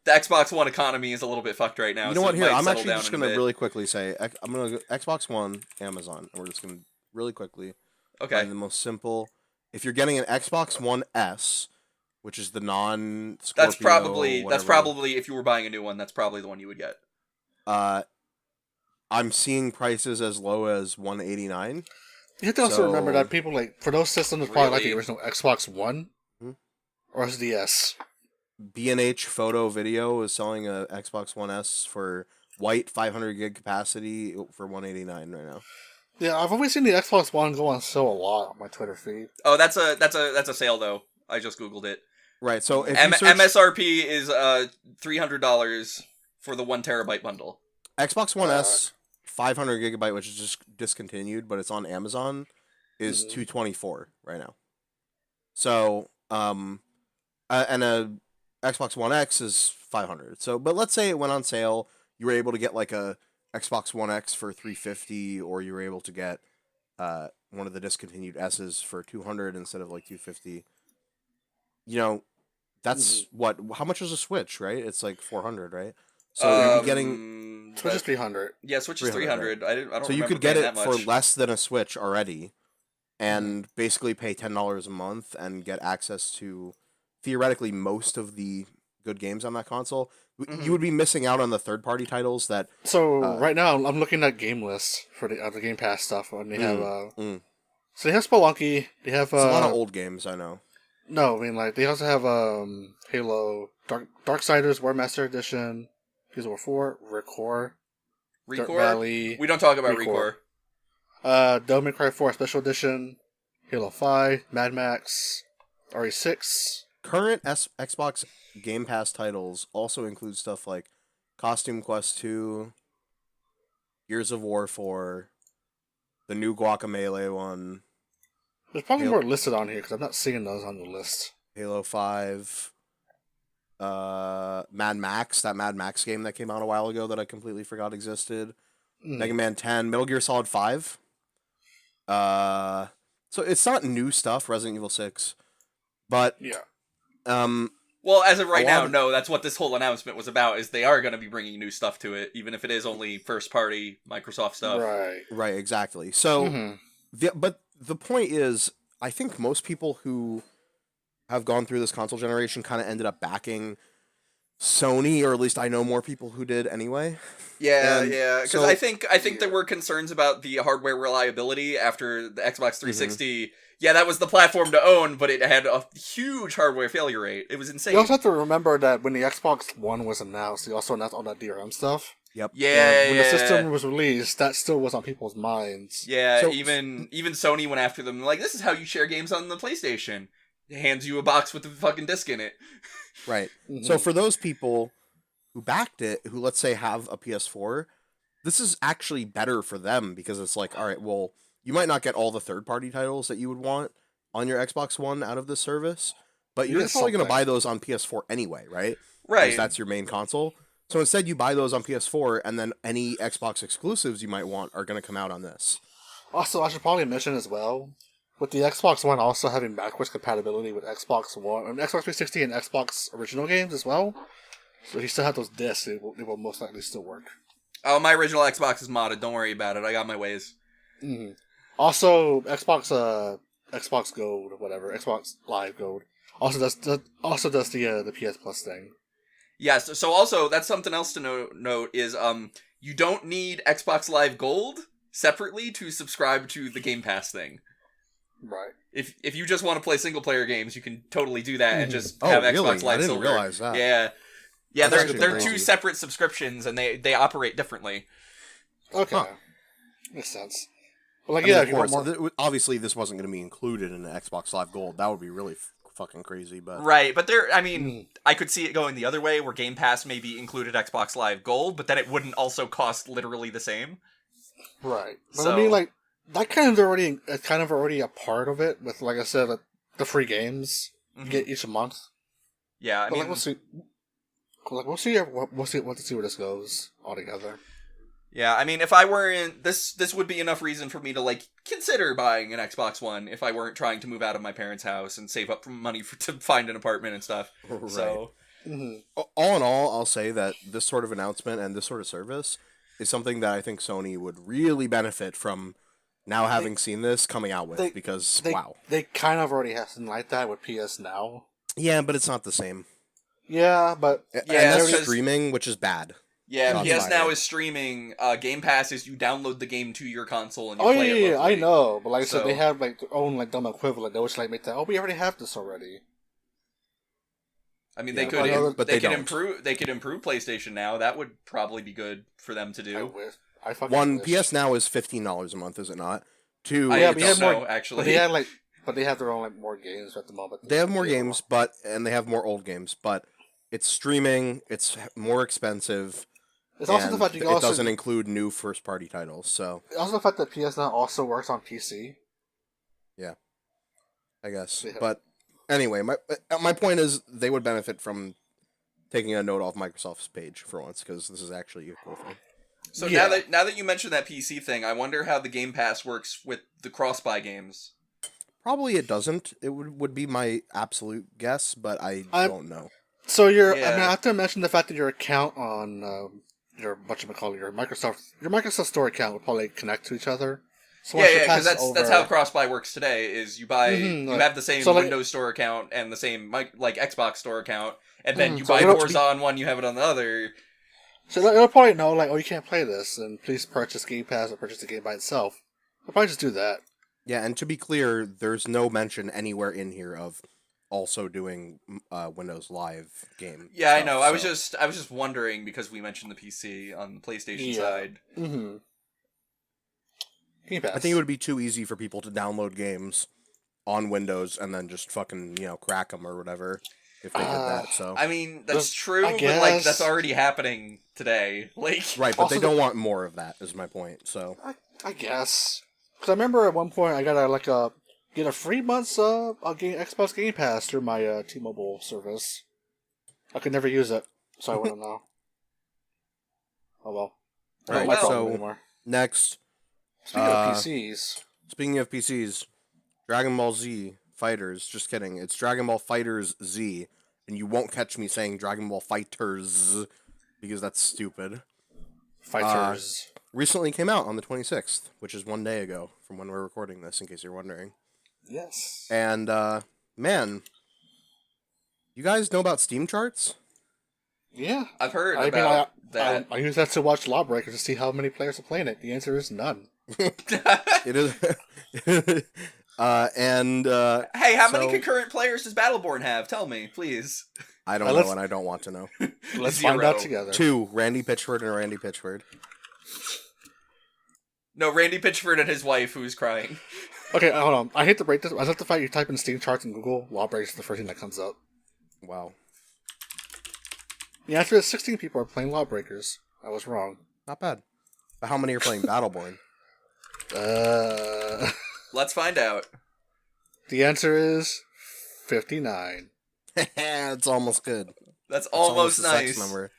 Xbox One economy is a little bit fucked right now. You know so what, here, I'm actually just just going to really quickly say, I'm going to go Xbox One, Amazon, and we're just going to really quickly find the most simple... If you're getting an Xbox One S, which is the non-Scorpio... That's probably, if you were buying a new one, that's probably the one you would get. I'm seeing prices as low as $189. You have to also remember that people for those systems, it's probably the original Xbox One or SDS. B&H Photo Video is selling a Xbox One S for white 500 gig capacity for $189 right now. Yeah, I've always seen the Xbox One go on sale a lot on my Twitter feed. Oh, that's a sale though. I just googled it. Right, so if MSRP is $300 for the 1 terabyte bundle. Xbox One S 500 gigabyte, which is just discontinued, but it's on Amazon, is $224 right now. So, and a Xbox One X is $500. So, but let's say it went on sale, you were able to get a Xbox One X for $350, or you were able to get one of the discontinued S's for $200 instead of $250. That's what? How much is a Switch? Right? It's $400, right? So you're getting Switch is $300. Yeah, Switch is $300. Right? I don't. So you could get it for less than a Switch already, and basically pay $10 a month and get access to theoretically most of the good games on that console. You would be missing out on the third-party titles that... So, right now, I'm looking at game lists for the Game Pass stuff, and they have... So they have Spelunky, they have... It's a lot of old games, I know. No, I mean, they also have Halo, Darksiders, War Master Edition, Gears of War 4, Recore, Dirt Valley... We don't talk about Recore. Devil May Cry 4 Special Edition, Halo 5, Mad Max, RE6... Current Xbox Game Pass titles also include stuff like Costume Quest 2, Gears of War 4, the new Guacamelee one. There's probably more listed on here because I'm not seeing those on the list. Halo 5, Mad Max, that Mad Max game that came out a while ago that I completely forgot existed. Megamind 10, Metal Gear Solid 5. So it's not new stuff, Resident Evil 6, but... Yeah. Well, as of right now, no, that's what this whole announcement was about, is they are going to be bringing new stuff to it, even if it is only first-party Microsoft stuff. Right, exactly. So, but the point is, I think most people who have gone through this console generation kind of ended up backing Sony, or at least I know more people who did anyway. Yeah, because I think there were concerns about the hardware reliability after the Xbox 360. Yeah, that was the platform to own, but it had a huge hardware failure rate. It was insane. You also have to remember that when the Xbox One was announced, they also announced all that DRM stuff. Yep. Yeah, When the system was released, that still was on people's minds. Yeah, So- even Sony went after them. Like, this is how you share games on the PlayStation. It hands you a box with the fucking disc in it. Right. Mhm. So for those people who backed it, who let's say have a PS4, this is actually better for them because it's like, all right, well, you might not get all the third-party titles that you would want on your Xbox One out of this service, but You you're get probably going to something. buy those on PS4 anyway, right? Right. Because that's your main console. So instead, you buy those on PS4, and then any Xbox exclusives you might want are going to come out on this. Also, I should probably mention as well, with the Xbox One also having backwards compatibility with Xbox One, and Xbox 360 and Xbox original games as well. So if you still have those discs, it will most likely still work. Oh, my original Xbox is modded. Don't worry about it. I got my ways. Mm-hmm. Also, Xbox Gold or whatever, Xbox Live Gold also does the PS Plus thing. Yes. So also, that's something else to note is you don't need Xbox Live Gold separately to subscribe to the Game Pass thing. Right. If you just want to play single player games, you can totally do that and just Oh, have really? Xbox Live I didn't Silver. realize that. Yeah. Yeah, That's they're actually two crazy. separate subscriptions and they operate differently. Okay. Huh. Makes sense. But like, I mean, yeah, of if you want course, more... obviously this wasn't going to be included in the Xbox Live Gold. That would be really fucking crazy, but... Right, but I could see it going the other way, where Game Pass maybe included Xbox Live Gold, but then it wouldn't also cost literally the same. Right. But So- I mean, like, that kind of already a part of it with, like I said, the free games you get each month. Yeah, I But mean, like, we'll see. Like, we'll see where this goes altogether. yeah, I mean, if I weren't this would be enough reason for me to like consider buying an Xbox One if I weren't trying to move out of my parents' house and save up money to find an apartment and stuff. Right. So, Mm-hmm. All in all, I'll say that this sort of announcement and this sort of service is something that I think Sony would really benefit from now having seen this coming out with, because, wow. They kind of already have something like that with PS Now. Yeah, but it's not the same. Yeah, but... And Yeah, that's because- streaming, which is bad. yeah, Shots PS Now fired. is streaming. Game Pass is you download the game to your console and you Oh, play it yeah, I locally. know. But like I said, So- they have like their own like dumb equivalent. They always like make that, oh, we already have this already. I mean, Yeah, they could, but they they could don't. improve. They could improve PlayStation Now. That would probably be good for them to I do. wish. I fucking One, wish. PS Now is $15 a month, is it not? Two, I Yeah, don't but you have know, more- actually. But they have their own like more games at the moment. they have more games, and they have more old games, but it's streaming, it's more expensive, It's also the and fact you it can also doesn't include new first-party titles, so also the fact that PS Now also works on PC. I guess. Yeah. But anyway, my point is they would benefit from taking a note off Microsoft's page for once, because this is actually a cool thing. So Yeah. now that you mentioned that PC thing, I wonder how the Game Pass works with the cross-buy games. Probably it doesn't. It would be my absolute guess, but I don't know. So I Yeah. have to mention the fact that your account on your Microsoft Store account would probably connect to each other. So once you Yeah, because pass that's how cross-buy works today. Is you buy Mhm, you like- have the same so, like- Windows Store account and the same like Xbox Store account, and then you so buy it'll- Forza on one, you have it on the other. So it'll probably know like, oh, you can't play this, and please purchase Game Pass or purchase the game by itself. They'll probably just do that. Yeah, and to be clear, there's no mention anywhere in here of also doing Windows Live game. Yeah, I stuff, know. I was so- just wondering because we mentioned the PC on the PlayStation Yeah. side. Mm-hmm. Game Pass. I think it would be too easy for people to download games on Windows and then just fucking, crack them or whatever if they did that. So I mean, that's Just- true, I but guess. that's already happening today. Like, right, but Also they the- don't want more of that. Is my point. So I guess. Because I remember at one point I got get a free month's Xbox Game Pass through my T-Mobile service. I could never use it, so I wouldn't know. Oh well. Not Right, my problem so- anymore. next, Speaking of PCs, speaking of PCs, Dragon Ball Z Fighters. Just kidding. It's Dragon Ball Fighters Z, and you won't catch me saying Dragon Ball Fighters because that's stupid. fighters. Recently came out on the 26th, which is one day ago from when we're recording this, in case you're wondering. Yes. And, man, you guys know about Steam charts? Yeah. I've heard I about mean, that. I use that to watch Lawbreakers to see how many players are playing it. The answer is none. It is. and, Hey, how many So- concurrent players does Battleborn have? Tell me, please. I don't know, and I don't want to know. Let's Zero. find out together. 2, Randy Pitchford and Randy Pitchford. No, Randy Pitchford and his wife, who's crying. Okay, hold on. I hate to break this. I love the fact you type in Steam charts in Google, Lawbreakers is the first thing that comes up. Wow. The answer is 16 people are playing Lawbreakers. I was wrong. Not bad. But how many are playing Battleborn? Let's find out. The answer is 59. It's almost good. That's It's almost a sex nice. number.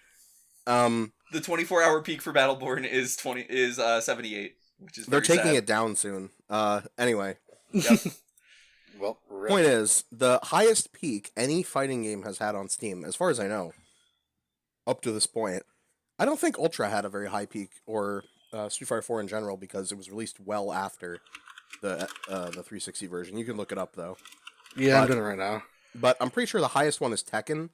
The 24-hour peak for Battleborn is 78, which is They're very taking sad. it down soon. Anyway. Yep. Well, rip. Point is, the highest peak any fighting game has had on Steam, as far as I know, up to this point. I don't think Ultra had a very high peak, or Street Fighter 4 in general, because it was released well after the 360 version. You can look it up, though. Yeah, I'm but- doing it right now. But I'm pretty sure the highest one is Tekken,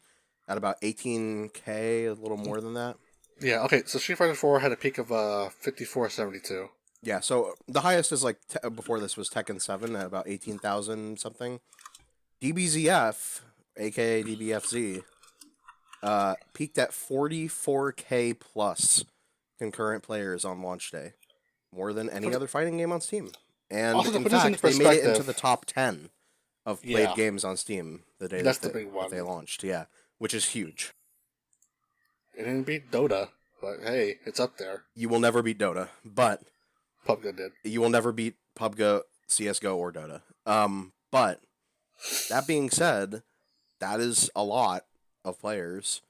at about 18k, a little more than that. Yeah, okay, so Street Fighter 4 had a peak of 5472. Yeah, so the highest is before this was Tekken 7 at about 18,000 something. DBZF, aka DBFZ, peaked at 44k plus concurrent players on launch day. More than any other fighting game on Steam. And Also, to in put this fact, into they made it into perspective- the top 10 of played Yeah. games on Steam the day That's that the big one. they launched. Yeah, which is huge. It didn't beat Dota, but hey, it's up there. You will never beat Dota, but PUBG did. you will never beat PUBG, CSGO, or Dota. But that being said, that is a lot of players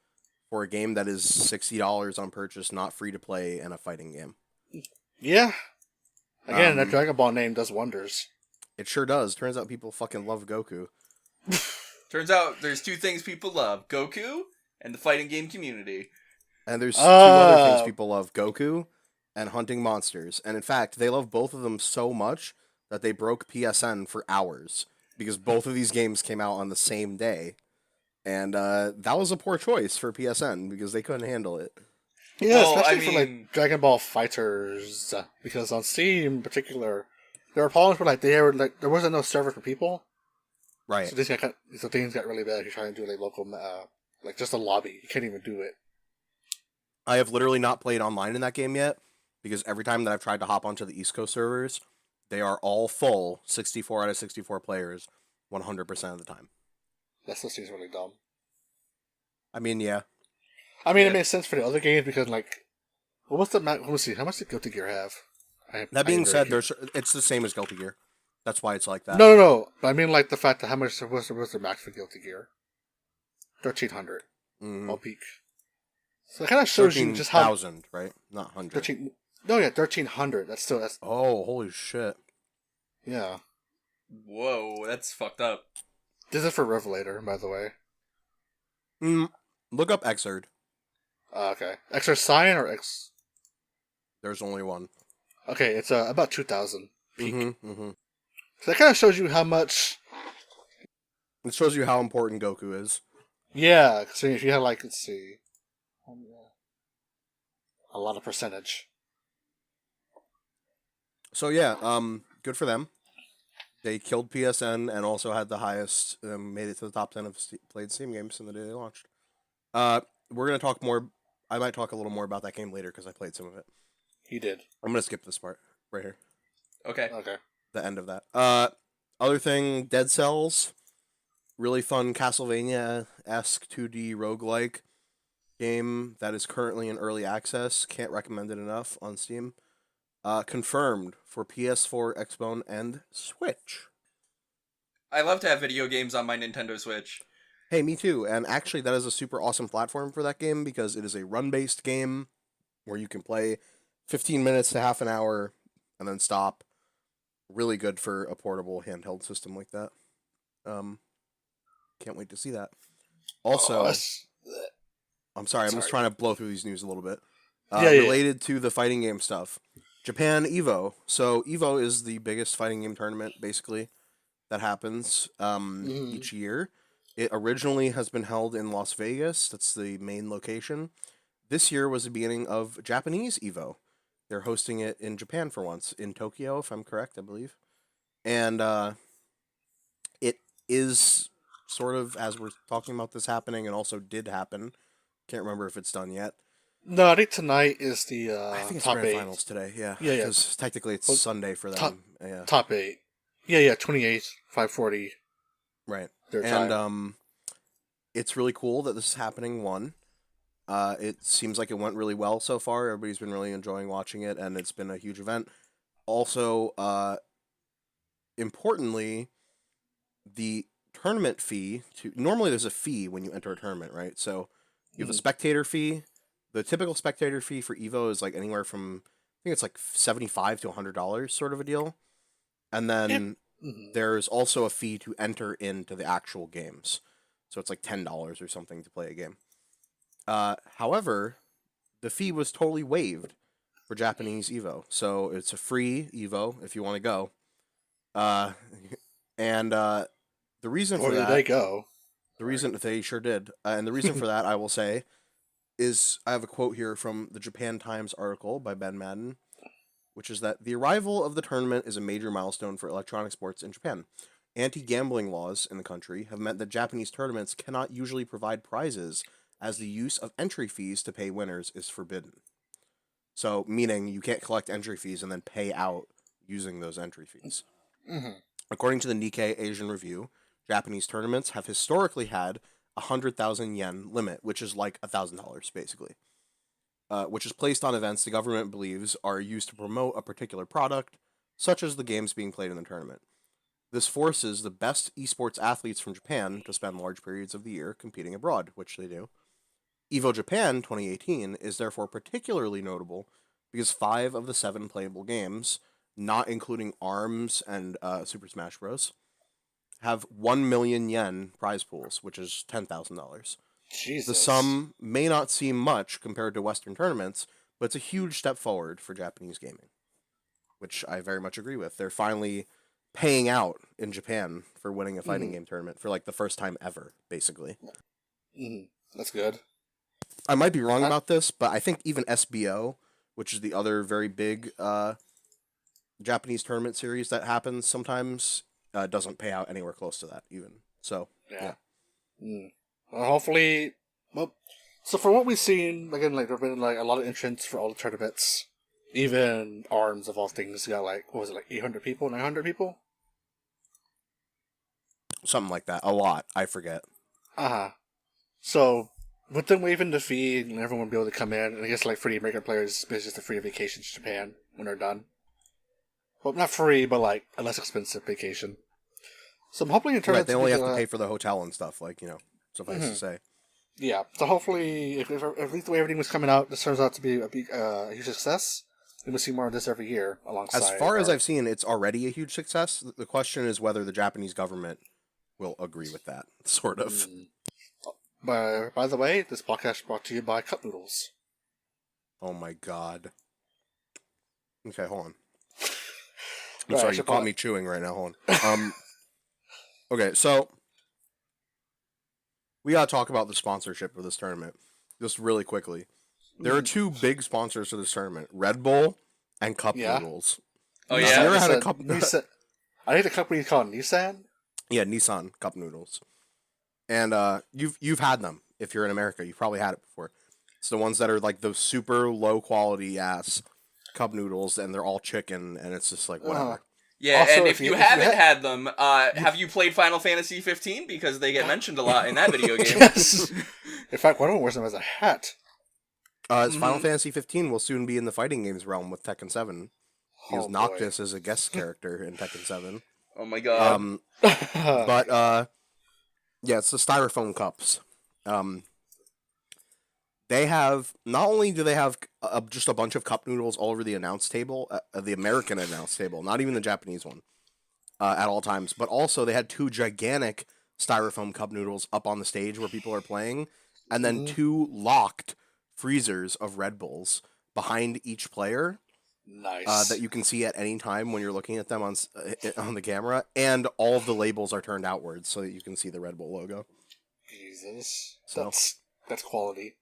for a game that is $60 on purchase, not free to play, and a fighting game. Yeah. Again, that Um, Dragon Ball name does wonders. It sure does. Turns out people fucking love Goku. Turns out there's two things people love: Goku and the fighting game community. And there's two other things Oh. people love: Goku and hunting monsters. And in fact, they love both of them so much that they broke PSN for hours because both of these games came out on the same day. And that was a poor choice for PSN because they couldn't handle it. Yeah, Well, especially I for mean- Dragon Ball Fighters, because on Steam in particular, there were problems where there wasn't no server for people, Right. so things got really bad if you're trying to do local, just a lobby. You can't even do it. I have literally not played online in that game yet because every time that I've tried to hop onto the East Coast servers, they are all full, 64 out of 64 players, 100% of the time. That still seems really dumb. I mean, yeah. I mean, Yeah. it makes sense for the other games because what's the let me see, how much did Guilty Gear have? That being said, it's the same as Guilty Gear. That's why it's like that. No. I mean, the fact that how much was the max for Guilty Gear? 1,300 Mm-hmm. all peak. So it kind of shows you just how 13,000, right? Not 100. 13. No, yeah, 1,300. That's Oh, holy shit. yeah. Whoa, that's fucked up. This is for Revelator, by the way. Look up Xrd. Okay, Extra Cyan or X? There's only one. Okay, it's about 2,000 peak. Mm-hmm. So that kind of shows you how much. It shows you how important Goku is. Yeah, so if you had let's see, a lot of percentage. So yeah, good for them. They killed PSN and also had the highest, made it to the top 10 of played Steam games in the day they launched. We're going to talk more, I might talk a little more about that game later because I played some of it. He did. I'm going to skip this part right here, Okay. Okay. the end of that. Other thing, Dead Cells, really fun Castlevania-esque 2D roguelike game that is currently in early access. Can't recommend it enough on Steam. Confirmed for PS4, Xbox, and Switch. I love to have video games on my Nintendo Switch. Hey, me too. And actually, that is a super awesome platform for that game because it is a run-based game where you can play 15 minutes to half an hour and then stop. Really good for a portable handheld system like that. Can't wait to see that. Also, I'm sorry, I'm just trying to blow through these news a little bit. Yeah. Related to the fighting game stuff. Japan Evo. So Evo is the biggest fighting game tournament, basically, that happens each year. It originally has been held in Las Vegas. That's the main location. This year was the beginning of Japanese Evo. They're hosting it in Japan for once, in Tokyo, if I'm correct, I believe. And it is sort of, as we're talking about this happening, and also did happen. Can't remember if it's done yet. No, I think tonight is the I think it's top grand 8. finals today, yeah. Yeah. Because technically it's Well, Sunday for them. top- Yeah. Top 8. Yeah, 28, 5:40. Right. Their And time. it's really cool that this is happening, one. It seems like it went really well so far. Everybody's been really enjoying watching it, and it's been a huge event. Also, importantly, the tournament fee normally there's a fee when you enter a tournament, right? So you have a spectator fee. The typical spectator fee for Evo is like anywhere from, I think it's like $75 to $100 sort of a deal. And then there's also a fee to enter into the actual games. So it's like $10 or something to play a game. However, the fee was totally waived for Japanese Evo. So it's a free Evo if you want to go. And the reason for Where did that... they go? The reason they sure did. And the reason for that, I will say, is I have a quote here from the Japan Times article by Ben Madden, which is that the arrival of the tournament is a major milestone for electronic sports in Japan. Anti-gambling laws in the country have meant that Japanese tournaments cannot usually provide prizes, as the use of entry fees to pay winners is forbidden. So, meaning you can't collect entry fees and then pay out using those entry fees. According to the Nikkei Asian Review, Japanese tournaments have historically had 100,000 yen limit, which is like $1,000 basically, which is placed on events the government believes are used to promote a particular product, such as the games being played in the tournament. This forces the best esports athletes from Japan to spend large periods of the year competing abroad, which they do. Evo Japan 2018 is therefore particularly notable because 5 of the 7 playable games, not including ARMS and Super Smash Bros., have 1 million yen prize pools, which is $10,000. Jesus. The sum may not seem much compared to Western tournaments, but it's a huge step forward for Japanese gaming, which I very much agree with. They're finally paying out in Japan for winning a fighting game tournament for like the first time ever, basically. That's good. I might be wrong about this, but I think even SBO, which is the other very big Japanese tournament series that happens sometimes, doesn't pay out anywhere close to that even. So yeah. Well, hopefully, so from what we've seen, again, like there've been like a lot of entrants for all the tournaments. Even ARMS of all things got like, what was it, like 800 people, 900 people? Something like that. A lot. I forget. So with them waiving the fee and everyone will be able to come in, and I guess like for the American players, it's just a free vacation to Japan when they're done. Well, not free, but like a less expensive vacation. So I'm hoping in terms right, they only have to pay for the hotel and stuff, like, suffice to say. Yeah, so hopefully, if at least the way everything was coming out, this turns out to be a huge success. We will see more of this every year alongside. As far as I've seen, it's already a huge success. The question is whether the Japanese government will agree with that, sort of. By the way, this podcast is brought to you by Cup Noodles. Oh my god. Okay, hold on. I'm Right, sorry, you caught me chewing right now. Hold on. Okay, so we gotta talk about the sponsorship of this tournament just really quickly. There are 2 big sponsors for this tournament: Red Bull and Cup Noodles. Oh Have yeah, you ever had a cup? I think the company is called Nissan. Yeah, Nissan Cup Noodles, and you've had them if you're in America. You've probably had it before. It's the ones that are like the super low quality ass cup noodles, and they're all chicken, and it's just like whatever. Yeah, Also, and if you haven't had them, have you played Final Fantasy 15? Because they get mentioned a lot in that video game. Yes. In fact, one of them wears them as a hat. Final Fantasy 15 will soon be in the fighting games realm with Tekken 7. Because Noctis is a guest character in Tekken 7. Oh my god. But, yeah, it's the styrofoam cups. They have, not only do they have just a bunch of cup noodles all over the announce table, the American announce table, not even the Japanese one, at all times, but also they had 2 gigantic styrofoam cup noodles up on the stage where people are playing, and then 2 locked freezers of Red Bulls behind each player. Nice. That you can see at any time when you're looking at them on the camera, and all of the labels are turned outwards so that you can see the Red Bull logo. Jesus. So That's quality.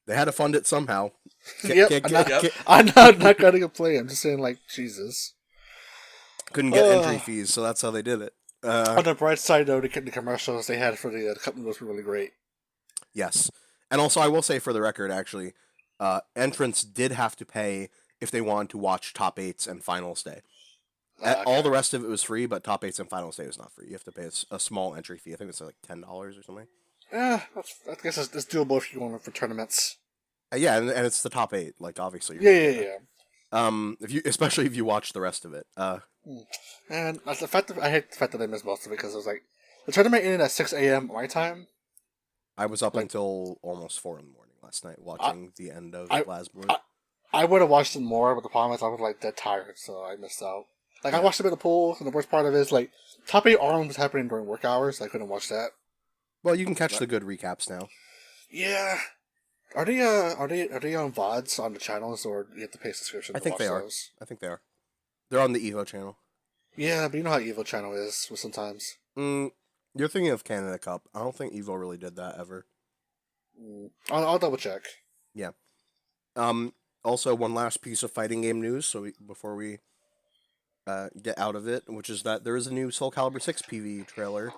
They had to fund it somehow. I'm not going to complain. I'm just saying, like, Jesus. Couldn't get entry fees, so that's how they did it. On the bright side, though, the commercials they had for the cup noodles were really great. Yes. And also, I will say for the record, actually, entrants did have to pay if they wanted to watch Top 8s and Finals Day. Okay. All the rest of it was free, but Top 8s and Finals Day was not free. You have to pay a small entry fee. I think it's like $10 or something. Yeah, I guess it's doable if you want for tournaments. Yeah, and it's the Top 8. Like, obviously. Yeah. Especially if you watch the rest of it. And I hate the fact that I missed most of it because it was like the tournament ended at 6 a.m. my time. I was up until almost 4 in the morning last night watching the end of Glasgow. I would have watched it more, but the problem is I was like dead tired, so I missed out. Like I watched a bit of pool, and the worst part of it is like Top 8 Arm was happening during work hours. So I couldn't watch that. Well, you can catch the good recaps now. Yeah. Are they on VODs on the channels, or do you have to pay a subscription? I think they are. I think they are. They're on the Evo channel. Yeah, but you know how Evo channel is sometimes. You're thinking of Canada Cup. I don't think Evo really did that ever. I'll double check. Yeah. Also, one last piece of fighting game news. Before we get out of it, which is that there is a new Soul Calibur 6 PvE trailer,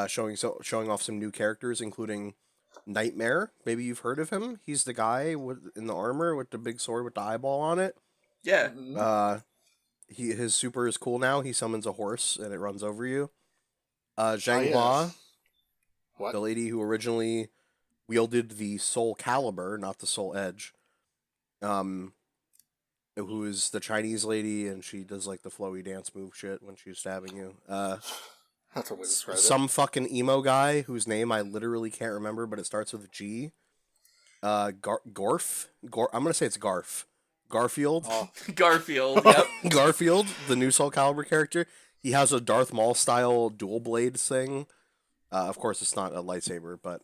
showing off some new characters, including Nightmare. Maybe you've heard of him. He's the guy in the armor with the big sword with the eyeball on it. Yeah. His super is cool now. He summons a horse and it runs over you. Zhang Hua, What? the lady who originally wielded the Soul Calibur, not the Soul Edge, who is the Chinese lady, and she does like the flowy dance move shit when she's stabbing you. That's what we described it. Some fucking emo guy whose name I literally can't remember, but it starts with a G. Gorf? I'm gonna say it's Garf. Garfield. Oh. Garfield, yep. Garfield, the new Soul Calibur character. He has a Darth Maul style dual blade thing. Of course, it's not a lightsaber, but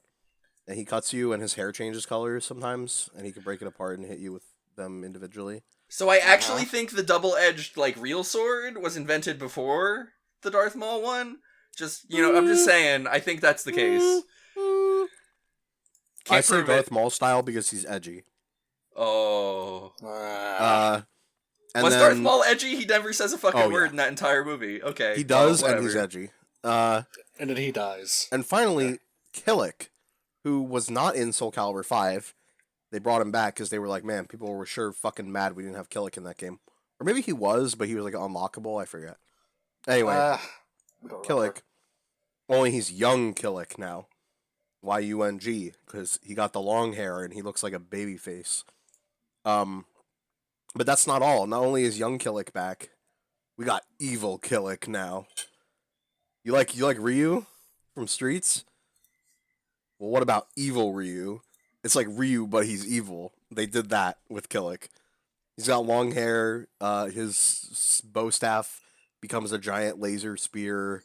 he cuts you, and his hair changes colors sometimes, and he can break it apart and hit you with them individually. So I actually think the double-edged, like, real sword was invented before the Darth Maul one. Just, I'm just saying, I think that's the case. I say Darth Maul style because he's edgy. Oh. And Darth Maul edgy? He never says a fucking word in that entire movie. Okay. He does, and he's edgy. And then he dies. And finally, Killick, who was not in Soul Calibur 5, they brought him back because they were like, man, people were sure fucking mad we didn't have Killick in that game. Or maybe he was, but he was like unlockable, I forget. Anyway, Killick. Only he's young Killick now. Y-U-N-G, because he got the long hair and he looks like a baby face. But that's not all. Not only is young Killick back, we got evil Killick now. You like Ryu from Streets? Well, what about evil Ryu? It's like Ryu, but he's evil. They did that with Killick. He's got long hair. His bow staff becomes a giant laser spear.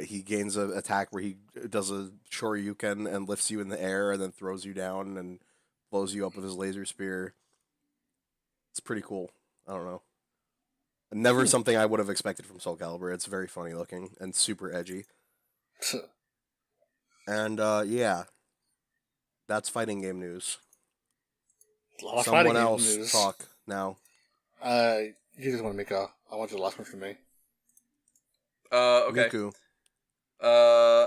He gains an attack where he does a shoryuken and lifts you in the air and then throws you down and blows you up with his laser spear. It's pretty cool. I don't know. Never something I would have expected from Soul Calibur. It's very funny looking and super edgy. And yeah, that's fighting game news. Someone else talk now. You just want to make I want the last one from me. Okay. Miku.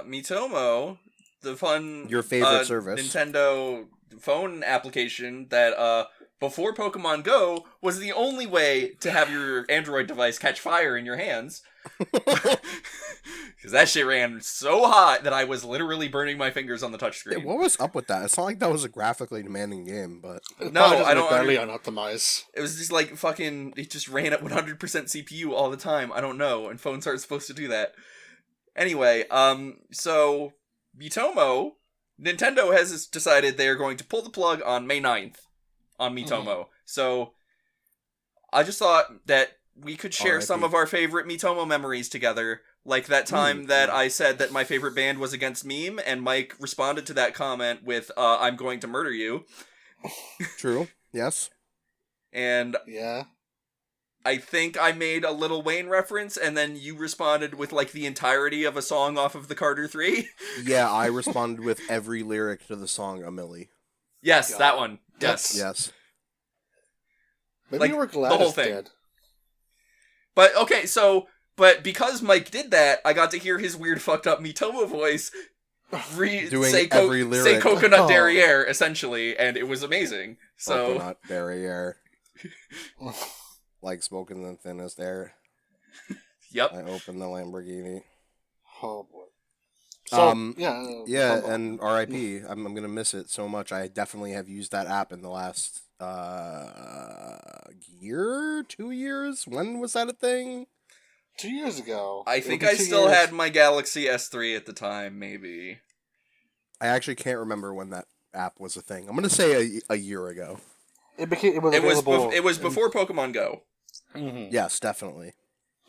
Miitomo, the fun your favorite service Nintendo phone application that before Pokemon Go was the only way to have your Android device catch fire in your hands. Because that shit ran so hot that I was literally burning my fingers on the touchscreen. Yeah, what was up with that? It's not like that was a graphically demanding game, but no, I don't. Barely unoptimized. It was just like fucking. It just ran at 100% CPU all the time. I don't know, and phones aren't supposed to do that. Anyway, so Miitomo, Nintendo has decided they are going to pull the plug on May 9th on Miitomo. So I just thought that we could share some of our favorite Miitomo memories together. Like that time that I said that my favorite band was Against Meme, and Mike responded to that comment with, I'm going to murder you. True, yes. And yeah, I think I made a Lil Wayne reference, and then you responded with, like, the entirety of a song off of the Carter 3. Yeah, I responded with every lyric to the song A Milli. Yes, God. that one. Yes. Yes. Maybe Like, you were glad the whole it's thing. dead. But, okay, so But because Mike did that, I got to hear his weird fucked up Mitomo voice Doing say every lyric. say coconut Oh. derriere, essentially, and it was amazing. So Coconut derriere. Like smoking the thinnest air. yep. I opened the Lamborghini. Oh boy. So, Yeah, and R.I.P. I'm gonna miss it so much. I definitely have used that app in the last year, 2 years. When was that a thing? 2 years ago. I think I still had my Galaxy S3 at the time, maybe. I actually can't remember when that app was a thing. I'm gonna say a year ago. It was It was available. it was before Pokemon Go, Mhm. Yes, definitely.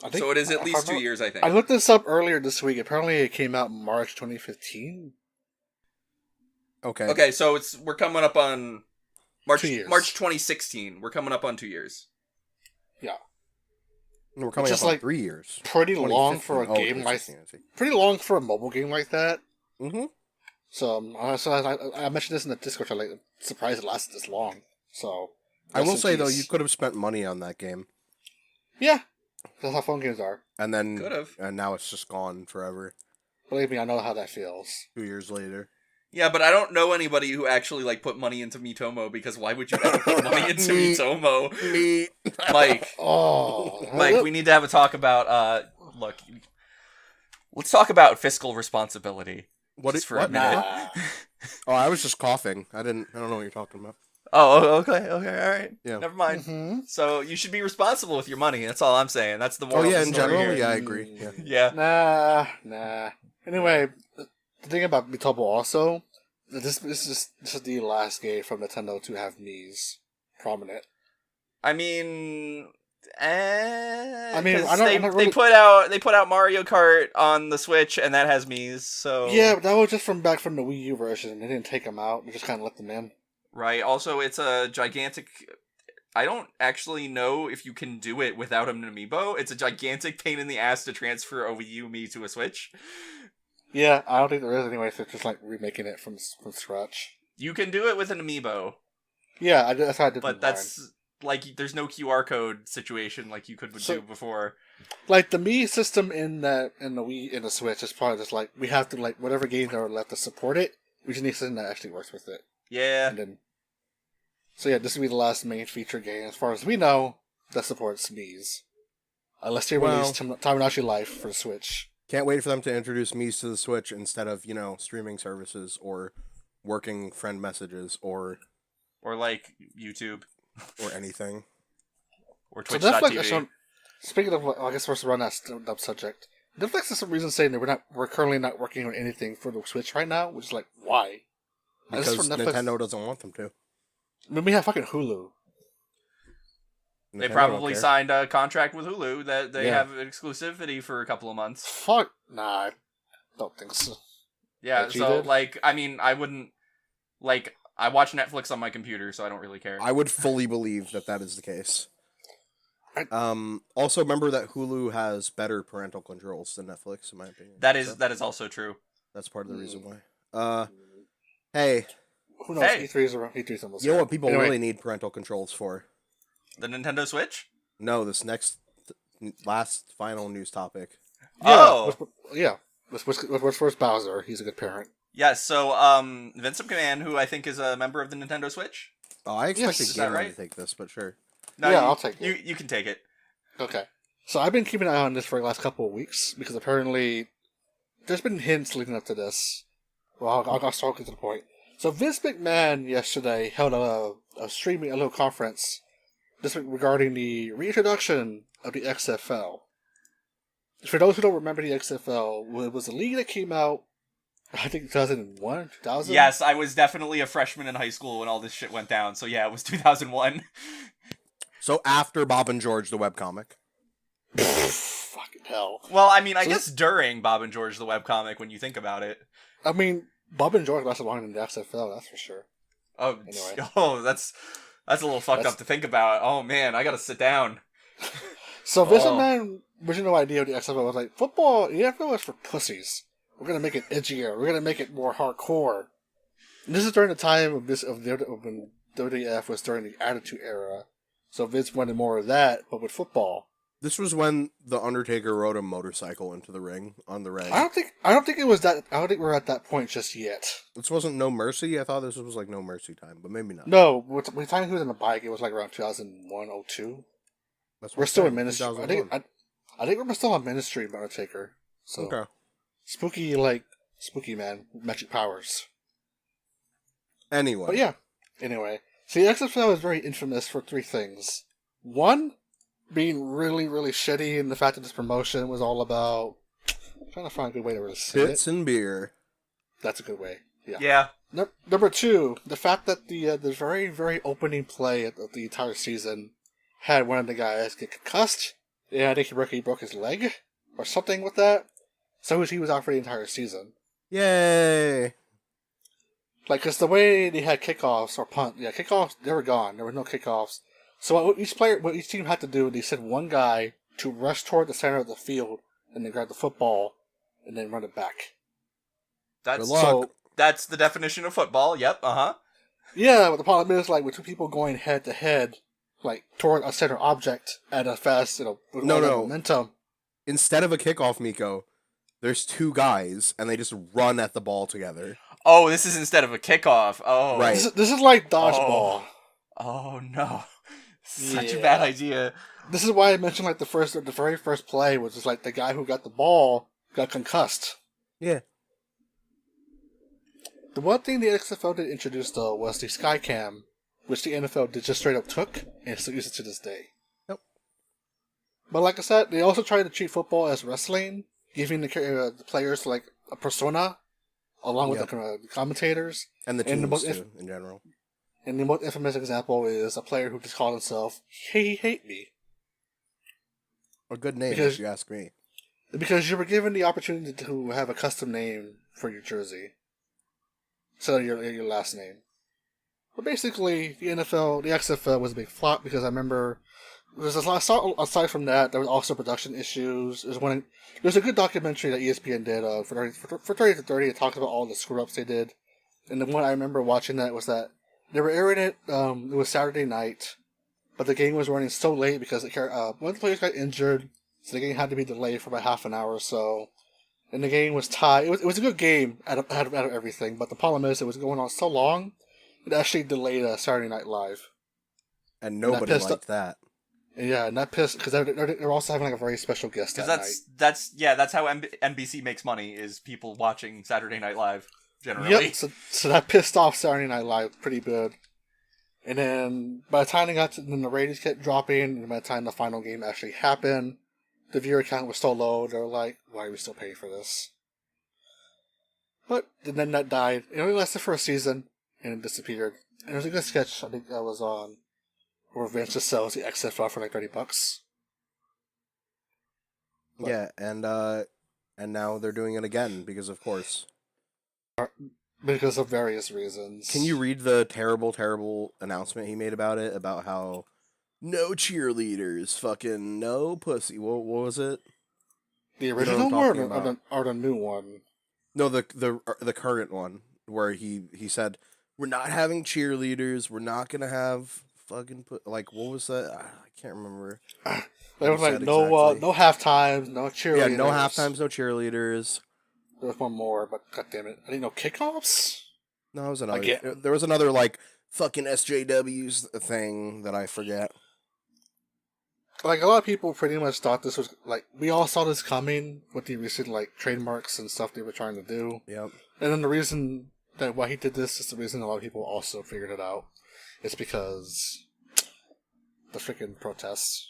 I think, so it is at if least I'm 2 not- years, I think. I looked this up earlier this week. Apparently, it came out in March 2015. Okay. Okay, so we're coming up on March 2 years. March 2016. We're coming up on 2 years. We're coming Just up on like 3 years. Pretty long for a 2015. game like 2016, I see. pretty long for a mobile game like that. Mm-hmm. So, I mentioned this in the Discord. I'm like surprised it lasted this long. So I will rest in say though, peace. you could have spent money on that game, Yeah, that's how phone games are. and then Could've. and now it's just gone forever. Believe me, I know how that feels. 2 years later. Yeah, but I don't know anybody who actually like put money into Mitomo, because why would you ever put money into Mitomo? Me. Mike, Oh, Mike, we need to have a talk about look. Let's talk about fiscal responsibility. What? Just for What? a minute. Nah. Oh, I was just coughing. I don't know what you're talking about. Oh, okay, all right. Yeah. Never mind. Mm-hmm. So you should be responsible with your money. That's all I'm saying. That's the moral Oh yeah, of in the story general, here. yeah, I agree. Yeah. Yeah. Nah. Anyway, the thing about Mitomo also, this is the last game from Nintendo to have Mii's prominent. I mean, I mean, 'cause I'm not really- they put out Mario Kart on the Switch, and that has Mii's. So Yeah, but that was just from back from the Wii U version. They didn't take them out. They just kind of let them in. right. Also, it's a gigantic. I don't actually know if you can do it without an amiibo. It's a gigantic pain in the ass to transfer a Wii U Mii to a Switch. Yeah, I don't think there is anyway. So it's just like remaking it from scratch. You can do it with an amiibo, Yeah, that's how I did. but with that's like there's no QR code situation like you could So- do before. mine. Like the Mii system in the Wii in the Switch is probably just like we have to like whatever games are left to support it. We just need something that actually works with it. Yeah. And then, so yeah, this will be the last main feature game, as far as we know, that supports Mii's. Unless they release Time and Actually Life for the Switch. Can't wait for them to introduce Mii's to the Switch instead of streaming services or working friend messages or Or like YouTube anything. or So Twitch.tv. Netflix, speaking of, I guess we're around that subject. Netflix has some reason saying that we're currently not working on anything for the Switch right now, which is like, why? This is Because from Netflix. Nintendo doesn't want them to. I mean, we have fucking Hulu. They Nintendo probably don't care. signed a contract with Hulu that they Yeah. have exclusivity for a couple of months. Fuck, nah, I don't think so. Yeah, They so cheated? like I mean I wouldn't like I watch Netflix on my computer, so I don't really care. I would fully believe that is the case. I- Also, remember that Hulu has better parental controls than Netflix, in my opinion. that So is also true. that's part of the reason why. Hey, Who knows? Hey. E3's almost you know here. what people Anyway, really need parental controls for? The Nintendo Switch? No, this next, last, final news topic. Oh. Yeah. What's first Bowser? He's a good parent. Yeah, so Vincent McMahon, who I think is a member of the Nintendo Switch. Oh, I expected Yes, is that Gamer right? to take this, but sure. No, Yeah, you- I'll take it. You can take it. Okay. So I've been keeping an eye on this for the last couple of weeks because apparently there's been hints leading up to this. Well, I'll start getting to the point. So Vince McMahon yesterday held a little conference this week regarding the reintroduction of the XFL. For those who don't remember the XFL, it was a league that came out, I think 2001, 2000? Yes, I was definitely a freshman in high school when all this shit went down. So yeah, it was 2001. So after Bob and George, the webcomic. Fucking hell. Well, I mean, I So guess during Bob and George the webcomic when you think about it. I mean, Bob and George lasted longer than the XFL, that's for sure. Oh, Anyway. oh, that's a little fucked up to think about. Oh man, I gotta sit down. So Vince Oh. McMahon original idea of the XFL was like, football, the NFL is for pussies. We're gonna make it edgier. We're gonna make it more hardcore. And this is during the time of when WWF was during the Attitude Era. So Vince wanted more of that, but with football. This was when the Undertaker rode a motorcycle into the ring on the ring. I don't think it was that. I don't think we're at that point just yet. This wasn't No Mercy. I thought this was like No Mercy time, but maybe not. No, with the time he was on the bike, it was like around 2001, 02. That's We're what still I'm in saying, ministry. 2001. I think we're still on ministry of Undertaker. So Okay. spooky man, magic powers. Anyway. But yeah. Anyway, see, XFL is very infamous for three things. One, being really, really shitty, and the fact that this promotion was all about trying to find a good way to really say Bits it. and beer. That's a good way. Yeah. Yeah. Number two, the fact that the very, very opening play of the entire season had one of the guys get concussed. Yeah, I think he broke his leg or something with that. So he was out for the entire season. Yay! Like, because the way they had kickoffs or kickoffs, they were gone. There were no kickoffs. So what each team had to do, they sent one guy to rush toward the center of the field and then grab the football and then run it back. That's Good luck. that's the definition of football. Yep. Yeah, but the problem is, like, with two people going head to head, like, toward a center object at a fast, with No, all that no. momentum. Instead of a kickoff, Miko, there's two guys, and they just run at the ball together. Oh, this is instead of a kickoff. Oh, Right. This is like dodgeball. Oh no, such a Yeah. bad idea. This is why I mentioned, like, the very first play was just, like, the guy who got the ball got concussed. Yeah. The one thing the XFL did introduce, though, was the Skycam, which the NFL did just straight up took and still uses to this day. Yep. But like I said, they also tried to treat football as wrestling, giving the players, like, a persona, along with the commentators. And the And the teams, most too, in general. And the most infamous example is a player who just called himself, "Hey, he hate me." A good name, Because- if you ask me. Because you were given the opportunity to have a custom name for your jersey. So your last name. But basically, the XFL was a big flop because I remember aside from that, there was also production issues. There's a good documentary that ESPN did for 30 to 30. It talks about all the screw ups they did. And the one I remember watching that was that they were airing it. It was Saturday night, but the game was running so late because one of the players got injured, so the game had to be delayed for about half an hour or so. And the game was tied. It was a good game out of everything, but the problem is it was going on so long, it actually delayed Saturday Night Live. And nobody liked that. And yeah, and that pissed because they're also having like a very special guest that night. That's how NBC makes money, is people watching Saturday Night Live generally. Yep. So that pissed off Saturday Night Live pretty good. And then by the time the ratings kept dropping, and by the time the final game actually happened, the viewer count was so low. They were like, "Why are we still paying for this?" But then that died. It only lasted for a season, and it disappeared. And there was a good sketch I think that was on where Vince just sells the XFL for like $30. But- Yeah, and now they're doing it again, because of course. Because of various reasons. Can you read the terrible, terrible announcement he made about it? About how no cheerleaders, fucking no pussy. What was it? The what I'm original talking one about. or the new one? No, the current one, where he said, we're not having cheerleaders, we're not gonna have fucking what was that? I can't remember. They were What he like, said no exactly. no half times, no cheerleaders. Yeah, no half times, no cheerleaders. There was one more, but goddammit. I didn't know kickoffs? No, it was another. Again. There was another fucking SJWs thing that I forget. Like, a lot of people pretty much thought this was, like, we all saw this coming with the recent, like, trademarks and stuff they were trying to do. Yep. And then the reason that why he did this is the reason a lot of people also figured it out. It's because the freaking protests.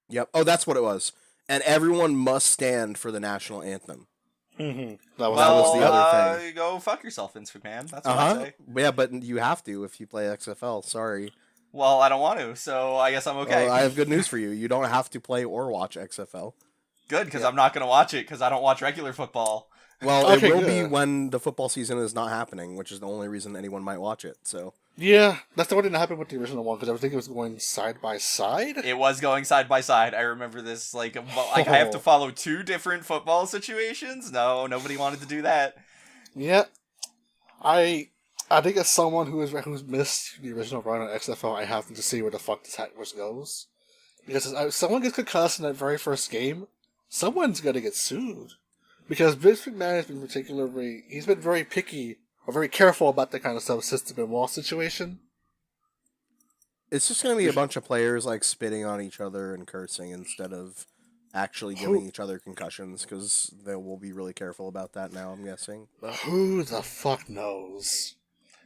Yep. Oh, that's what it was. And everyone must stand for the national anthem. Mm-hmm. That was the other thing. Go fuck yourself, Vince McMahon. That's what I say. Yeah, but you have to if you play XFL. Sorry. Well, I don't want to, so I guess I'm okay. Well, I have good news for you. You don't have to play or watch XFL. Good, because I'm not going to watch it, because I don't watch regular football. Well, Okay, it will good. be when the football season is not happening, which is the only reason anyone might watch it. So Yeah, that's the one that didn't happen with the original one, because I think it was going side by side. It was going side by side. I remember this. I have to follow two different football situations. No, nobody wanted to do that. Yeah, I think as someone who's missed the original run on XFL, I have to see where the fuck this hat goes, Because if someone gets concussed in that very first game, someone's gonna get sued. Because Vince McMahon has been he's been very picky or very careful about that kind of stuff since the Benoit situation. It's just gonna be a bunch of players like spitting on each other and cursing instead of actually giving each other concussions, because they will be really careful about that now, I'm guessing. But who the fuck knows?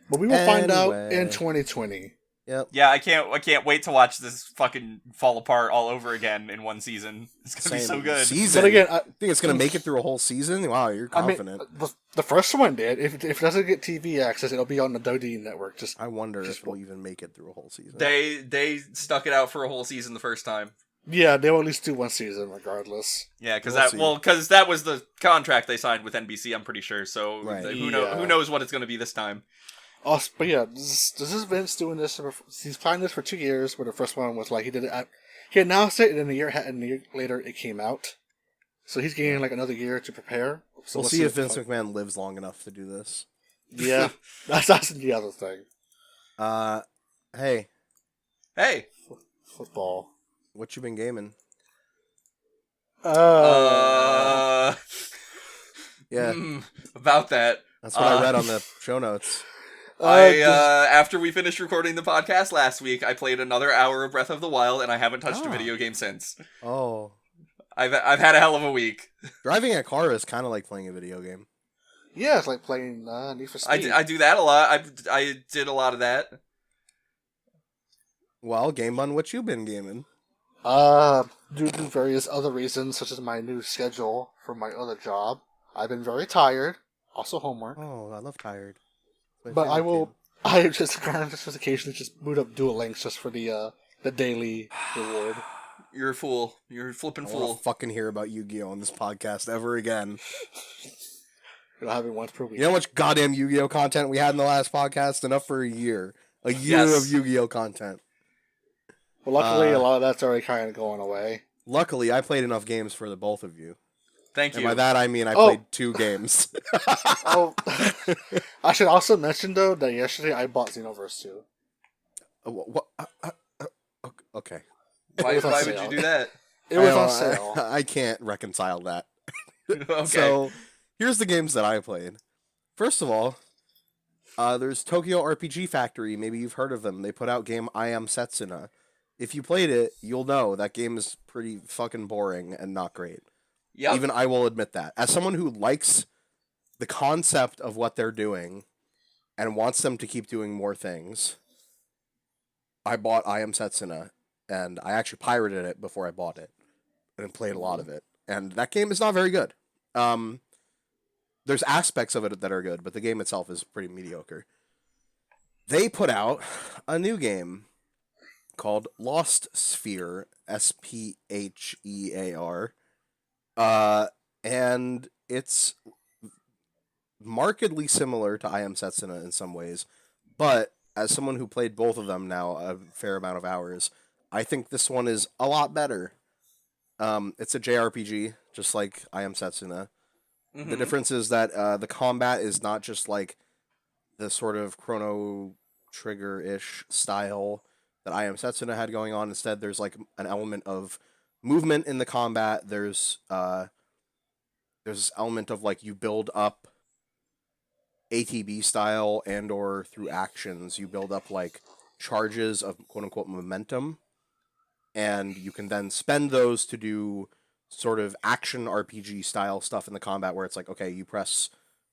But we will find out in 2020. Yep. Yeah, I can't wait to watch this fucking fall apart all over again in one season. It's gonna be so good. Season. But again, I think it's gonna make it through a whole season. Wow, you're confident. I mean, the first one did. If it doesn't get TV access, it'll be on the Dodine network. I wonder if we'll even make it through a whole season. They stuck it out for a whole season the first time. Yeah, they will at least do one season regardless. Yeah, because that was the contract they signed with NBC. I'm pretty sure. So who knows what it's gonna be this time. Also, but yeah, this is Vince doing this. He's planning this for 2 years. Where the first one was like he announced it, and then a year later it came out. So he's getting like another year to prepare. So we'll see if Vince McMahon lives long enough to do this. Yeah, that's the other thing. Hey, football. What you been gaming? Yeah. About that. That's what I read on the show notes. After we finished recording the podcast last week, I played another hour of Breath of the Wild, and I haven't touched a video game since. Oh. I've had a hell of a week. Driving a car is kind of like playing a video game. Yeah, it's like playing Need for Speed. I do that a lot. I did a lot of that. Well, Game Bun, what you been gaming? Due to various other reasons, such as my new schedule for my other job, I've been very tired. Also homework. Oh, I love tired. But I just occasionally just boot up Duel Links just for the daily reward. You're a fool. You're a flippin' fool. I won't fucking hear about Yu-Gi-Oh! On this podcast ever again. I'll have it once per week. You know how much goddamn Yu-Gi-Oh! Content we had in the last podcast? Enough for a year. A year of Yu-Gi-Oh! Content. Well, luckily, a lot of that's already kind of going away. Luckily, I played enough games for the both of you. Thank you. And by that, I mean I played 2 games. I should also mention, though, that yesterday I bought Xenoverse 2. What? Okay. Why would you do that? It was on sale. I can't reconcile that. Okay. So, here's the games that I played. First of all, there's Tokyo RPG Factory. Maybe you've heard of them. They put out game I Am Setsuna. If you played it, you'll know that game is pretty fucking boring and not great. Yep. Even I will admit that. As someone who likes the concept of what they're doing and wants them to keep doing more things, I bought I Am Setsuna, and I actually pirated it before I bought it and played a lot of it. And that game is not very good. There's aspects of it that are good, but the game itself is pretty mediocre. They put out a new game called Lost Sphere, Sphear. And it's markedly similar to I Am Setsuna in some ways, but as someone who played both of them now a fair amount of hours, I think this one is a lot better. It's a JRPG, just like I Am Setsuna. Mm-hmm. The difference is that the combat is not just like the sort of Chrono Trigger-ish style that I Am Setsuna had going on. Instead, there's like an element of movement in the combat. There's this element of like you build up ATB style and or through actions. You build up like charges of quote unquote momentum, and you can then spend those to do sort of action RPG style stuff in the combat where it's like, okay, you press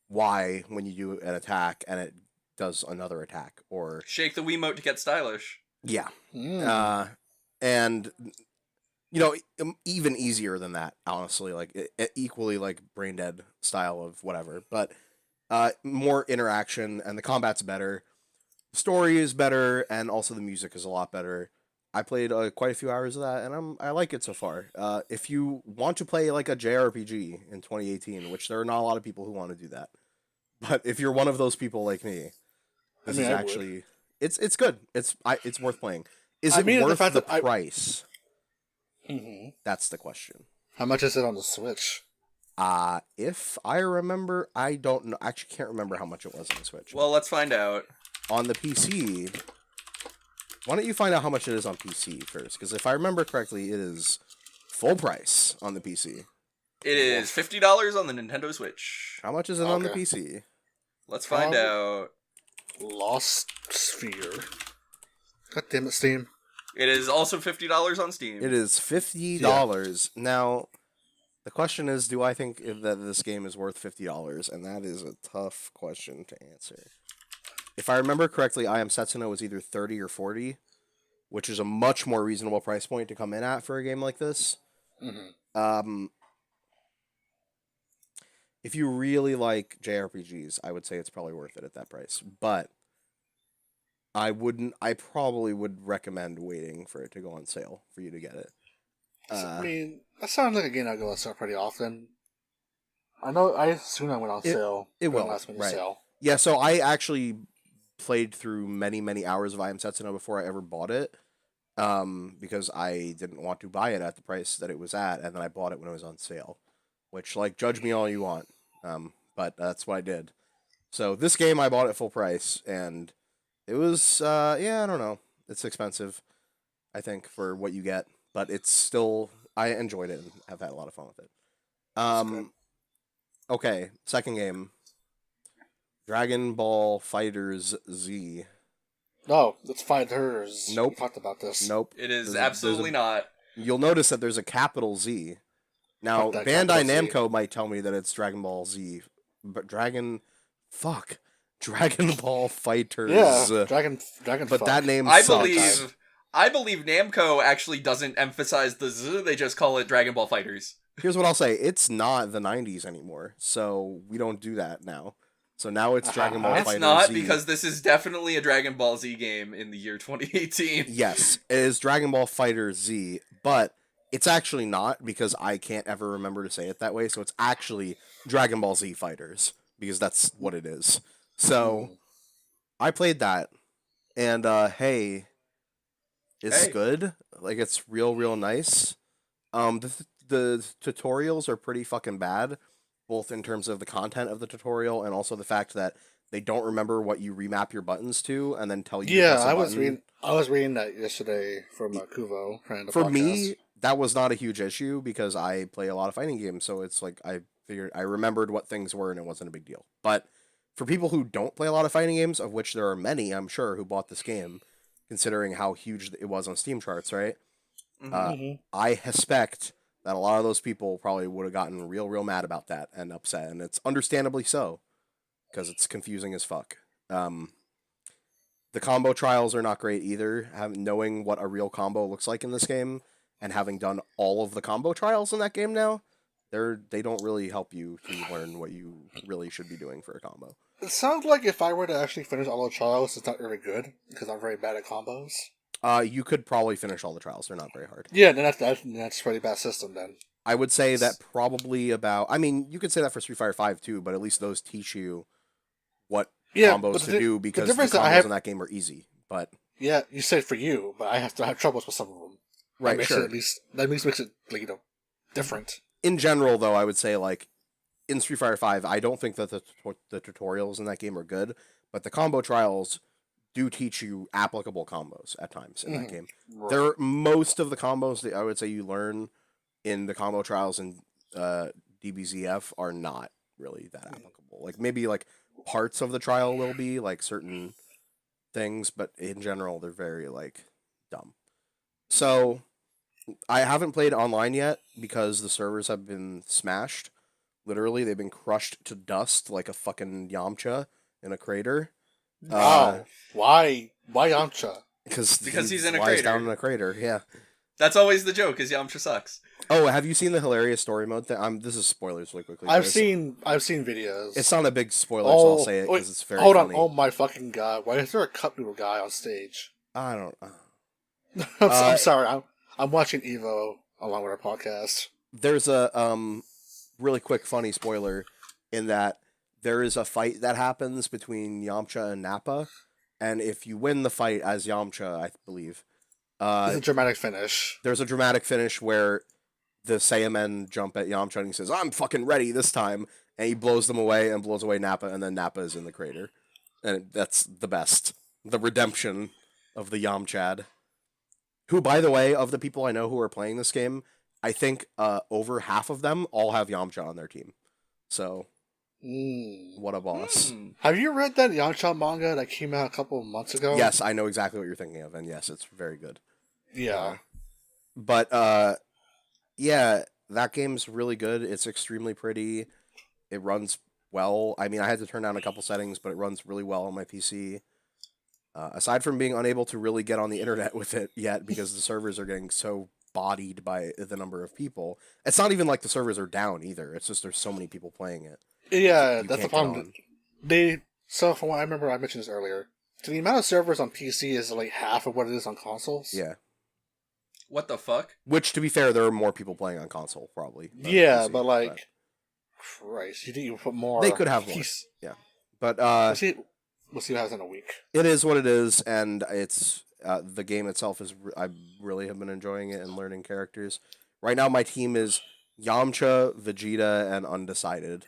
Y when you do an attack and it does another attack, or shake the Wiimote to get stylish. Yeah. And you know, even easier than that, honestly, like equally like brain dead style of whatever, but more interaction, and the combat's better, the story is better, and also the music is a lot better. I played quite a few hours of that, and I like it so far. If you want to play like a JRPG in 2018, which there are not a lot of people who want to do that, but if you're one of those people like me, this is actually it's good. It's worth playing. Is it worth the price? Mm-hmm. That's the question. How much is it on the Switch? If I remember, I don't know. I actually can't remember how much it was on the Switch. Well, let's find out. On the PC, Why don't you find out how much it is on PC first? Because if I remember correctly, it is full price on the PC. It is $50 on the Nintendo Switch. How much is it on the PC? Let's find out. Lost Sphere. God damn it, Steam. It is also $50 on Steam. It is $50. Yeah. Now, the question is, do I think that this game is worth $50? And that is a tough question to answer. If I remember correctly, I Am Setsuna was either 30 or 40, which is a much more reasonable price point to come in at for a game like this. Mm-hmm. If you really like JRPGs, I would say it's probably worth it at that price. But I probably would recommend waiting for it to go on sale for you to get it. I mean, that sounds like a game I go on sale pretty often. I assume I went on sale. It will, last minute right. sale. Yeah, so I actually played through many, many hours of I Am Setsuna before I ever bought it. Because I didn't want to buy it at the price that it was at, and then I bought it when it was on sale. Which, judge me all you want. But that's what I did. So this game I bought at full price, and it was, I don't know. It's expensive, I think, for what you get. But it's still, I enjoyed it and have had a lot of fun with it. Okay, second game. Dragon Ball FighterZ Z. No, it's Fighters. Nope. We talked about this. Nope. It is absolutely not. You'll notice that there's a capital Z. Now, Bandai Namco might tell me that it's Dragon Ball Z, but Dragon Ball Fighters. Yeah, Dragon. But that name I sucks. believe Namco actually doesn't emphasize the Z. They just call it Dragon Ball Fighters. Here's what I'll say: it's not the '90s anymore, so we don't do that now. So now it's Dragon Ball Fighters. It's not, Z. because this is definitely a Dragon Ball Z game in the year 2018. Yes, it is Dragon Ball FighterZ Z, but it's actually not, because I can't ever remember to say it that way, so it's actually Dragon Ball Z Fighters, because that's what it is. So, I played that, and it's good. It's real nice. The tutorials are pretty fucking bad, both in terms of the content of the tutorial, and also the fact that they don't remember what you remap your buttons to, and then tell you. Yeah, I was reading that yesterday from Kuvo. For me, that was not a huge issue because I play a lot of fighting games, so it's I figured I remembered what things were and it wasn't a big deal. But for people who don't play a lot of fighting games, of which there are many, I'm sure, who bought this game, considering how huge it was on Steam charts, right? Mm-hmm. I suspect that a lot of those people probably would have gotten real mad about that and upset, and it's understandably so, because it's confusing as fuck. The combo trials are not great either. Knowing what a real combo looks like in this game, and having done all of the combo trials in that game now, they don't really help you to learn what you really should be doing for a combo. It sounds like if I were to actually finish all the trials, it's not very good, because I'm very bad at combos. You could probably finish all the trials. They're not very hard. Yeah, then that's a pretty bad system then. I would say that probably about... I mean, you could say that for Street Fighter 5 too, but at least those teach you what combos to do, because the combos in that game are easy. But yeah, you said for you, but I have troubles with some of them. Right, sure. That makes it different. In general, though, I would say in Street Fighter 5, I don't think that the tutorials in that game are good, but the combo trials do teach you applicable combos at times in that game. Right. Most of the combos that I would say you learn in the combo trials in DBZF are not really that applicable. Maybe parts of the trial will be certain things, but in general they're very dumb. So I haven't played online yet because the servers have been smashed. Literally, they've been crushed to dust like a fucking Yamcha in a crater. Wow. Why Yamcha? Because he's in a lies crater. Down in a crater, yeah. That's always the joke, is Yamcha sucks. Oh, have you seen the hilarious story mode thing? This is spoilers really quickly. I've seen videos. It's not a big spoiler, so I'll say it because it's very funny. Hold on, oh my fucking god. Why is there a cup noodle guy on stage? I don't know. I'm sorry. I'm watching Evo along with our podcast. There's a really quick funny spoiler in that there is a fight that happens between Yamcha and Nappa, and if you win the fight as Yamcha, I believe, there's a dramatic finish. There's a dramatic finish where the Saiyamen jump at Yamcha and he says, "I'm fucking ready this time," and he blows them away and blows away Nappa, and then Nappa is in the crater, and that's the best. The redemption of the Yamchad. Who, by the way, of the people I know who are playing this game, I think over half of them all have Yamcha on their team. So, what a boss. Have you read that Yamcha manga that came out a couple of months ago? Yes, I know exactly what you're thinking of, and yes, it's very good. Yeah. But, yeah, that game's really good. It's extremely pretty. It runs well. I mean, I had to turn down a couple settings, but it runs really well on my PC. Aside from being unable to really get on the internet with it yet because the servers are getting so bodied by the number of people. It's not even like the servers are down either. It's just there's so many people playing it. Yeah, You that's the can't problem. get on. So from what I remember, I mentioned this earlier. So the amount of servers on PC is like half of what it is on consoles. Yeah. What the fuck? Which, to be fair, there are more people playing on console, probably. Yeah, PC, but like, Christ, you think you would put more? They could have more. Yeah. But, we'll see what happens in a week. it is what it is, and it's the game itself is. I really have been enjoying it and learning characters. Right now, my team is Yamcha, Vegeta, and Undecided.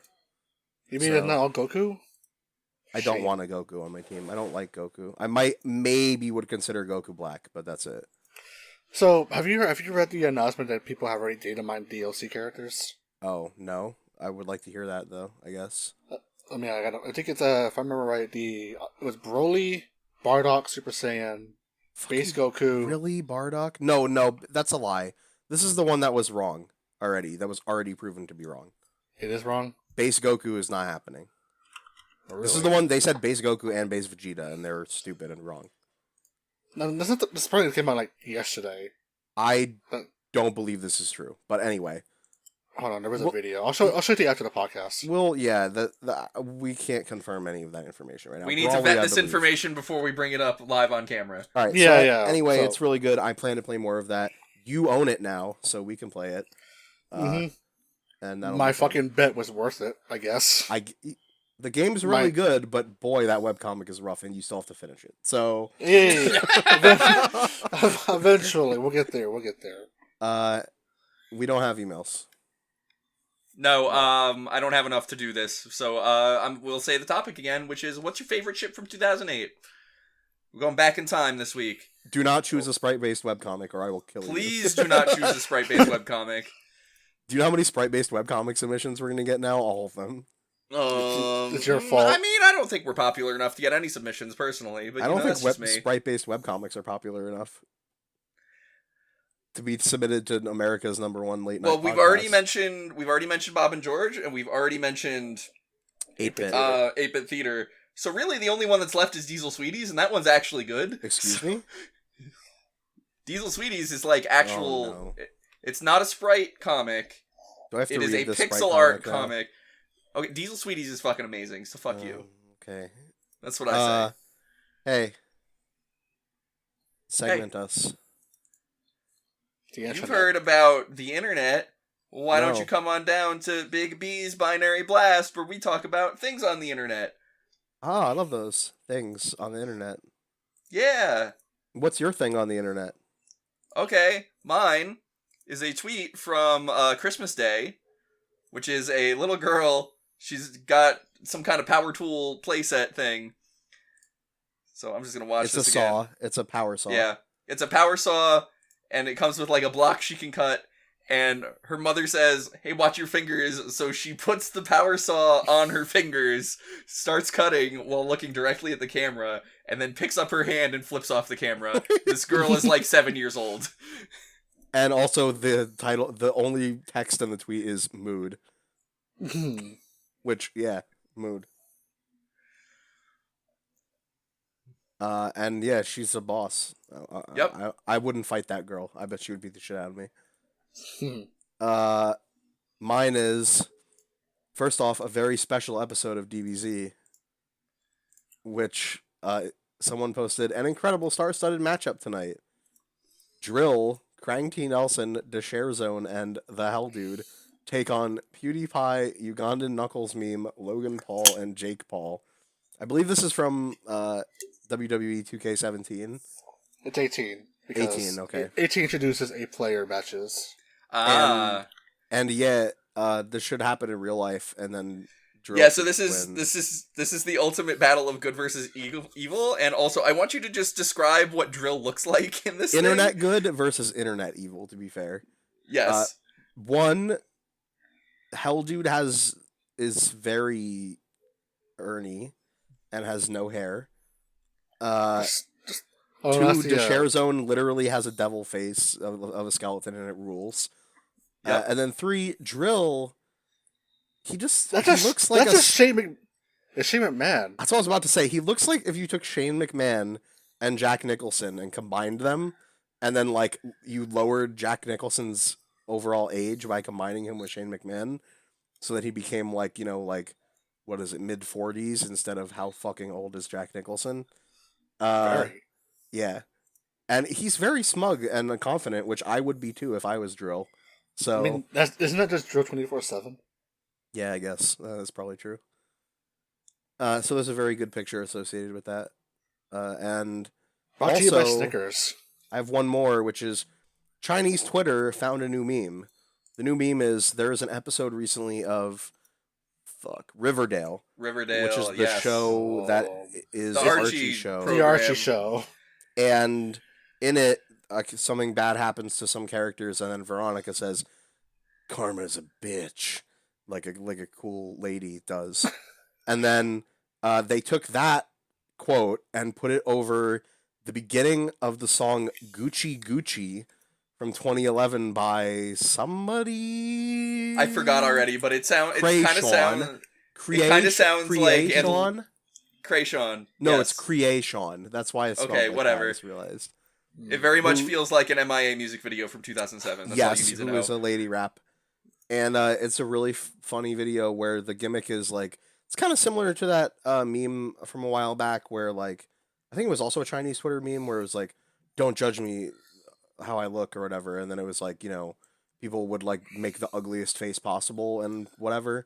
You mean So- it's not all Goku? I don't Shame. want a Goku on my team. I don't like Goku. I maybe would consider Goku Black, but that's it. So have you read the announcement that people have already data mined DLC characters? Oh no, I would like to hear that though. I guess. I mean, I think it's if I remember right, it was Broly, Bardock, Super Saiyan, Base Goku. Really, Bardock? No, that's a lie. This is the one that was wrong already. That was already proven to be wrong. It is wrong. Base Goku is not happening. Oh, This is really? the one they said Base Goku and Base Vegeta, and they're stupid and wrong. No, this probably came out like yesterday. I But- don't believe this is true. But anyway, Hold on, there was a Well- video. I'll show it to you after the podcast. well, yeah, we can't confirm any of that information right now. We We're need to all vet led this believe. information before we bring it up live on camera. All right. Yeah, so yeah, Anyway, so- it's really good. I plan to play more of that. You own it now, so we can play it. Mhm. And that'll My be fun. fucking bet was worth it, I guess. The game's really My- good, but boy, that webcomic is rough, and you still have to finish it. So, Yeah. Eventually, we'll get there. we don't have emails. No, I don't have enough to do this, so we'll say the topic again, which is, what's your favorite ship from 2008? We're going back in time this week. Do not choose a sprite-based webcomic, or I will kill you. Please do not choose a sprite-based webcomic. Do you know how many sprite-based webcomic submissions we're going to get now? All of them. It's your fault. I mean, I don't think we're popular enough to get any submissions personally, but I don't think that's just me. sprite-based webcomics are popular enough to be submitted to America's #1 late night. Well, we've already mentioned Bob and George, and we've already mentioned 8-bit. 8-bit theater. So really, the only one that's left is Diesel Sweeties, and that one's actually good. Excuse me? Diesel Sweeties is like actual. Oh, no. It's not a Sprite comic. Do I have to It is read a this Sprite pixel art now? comic. Okay, Diesel Sweeties is fucking amazing. So fuck you. Okay. That's what I say. Hey. Segment us. The You've internet. heard about the internet. Why don't No. you come on down to Big B's Binary Blast, where we talk about things on the internet? Ah, I love those things on the internet. Yeah. What's your thing on the internet? Okay, mine is a tweet from Christmas Day, which is a little girl. She's got some kind of power tool playset thing. So I'm just gonna watch It's this a again. saw. It's a power saw. Yeah, it's a power saw, and it comes with like a block she can cut. And her mother says, "Hey, watch your fingers." So she puts the power saw on her fingers, starts cutting while looking directly at the camera, and then picks up her hand and flips off the camera. This girl is like 7 years old. And also the title, the only text in the tweet is mood. Which, yeah, mood. And yeah, she's a boss. Yep. I wouldn't fight that girl. I bet she would beat the shit out of me. Mine is, first off, a very special episode of DBZ, which someone posted an incredible star-studded matchup tonight. Drill, Krang T. Nelson, Deshare Zone, and The Hell Dude take on PewDiePie, Ugandan Knuckles Meme, Logan Paul, and Jake Paul. I believe this is from WWE 2K17. It's 18. because 18, okay. 18 introduces 8-player matches. Ah. And yeah, this should happen in real life, and then Drill. Yeah, so could this is win. this is the ultimate battle of good versus evil, and also I want you to just describe what Drill looks like in this internet thing. good versus internet evil. To be fair, Yes. one Hell Dude is very Ernie and has no hair. Two, Share Zone literally has a devil face of a skeleton and it rules. Yep. And then 3, Drill. He looks like that's a Shane McMahon. That's what I was about to say. He looks like if you took Shane McMahon and Jack Nicholson and combined them, and then like you lowered Jack Nicholson's overall age by combining him with Shane McMahon, so that he became like what is it, mid-40s instead of how fucking old is Jack Nicholson? Very. Yeah, and he's very smug and confident, which I would be too if I was Drill. So I mean, isn't that just Drill 24/7? Yeah, I guess that's probably true. So there's a very good picture associated with that, and Brought to you by also Snickers. I have one more, which is Chinese Twitter found a new meme. The new meme is there's an episode recently of Riverdale, Riverdale, which is the yes. show that is The the Archie Archie show. program. The Archie show. And in it, something bad happens to some characters, and then Veronica says, "Karma's a bitch," like a cool lady does. And then they took that quote and put it over the beginning of the song "Gucci Gucci" from 2011 by somebody. I forgot already, but it kind of sounds like Krayshawn. No, yes. it's Creation. That's why it's spelled Okay, like whatever. that, I just realized. It very much feels like an MIA music video from 2007. That's all you need to know. Who is a lady rap. And it's a really funny video where the gimmick is like, it's kind of similar to that meme from a while back where like, I think it was also a Chinese Twitter meme where it was like, "Don't judge me how I look" or whatever. And then it was like, people would like make the ugliest face possible and whatever.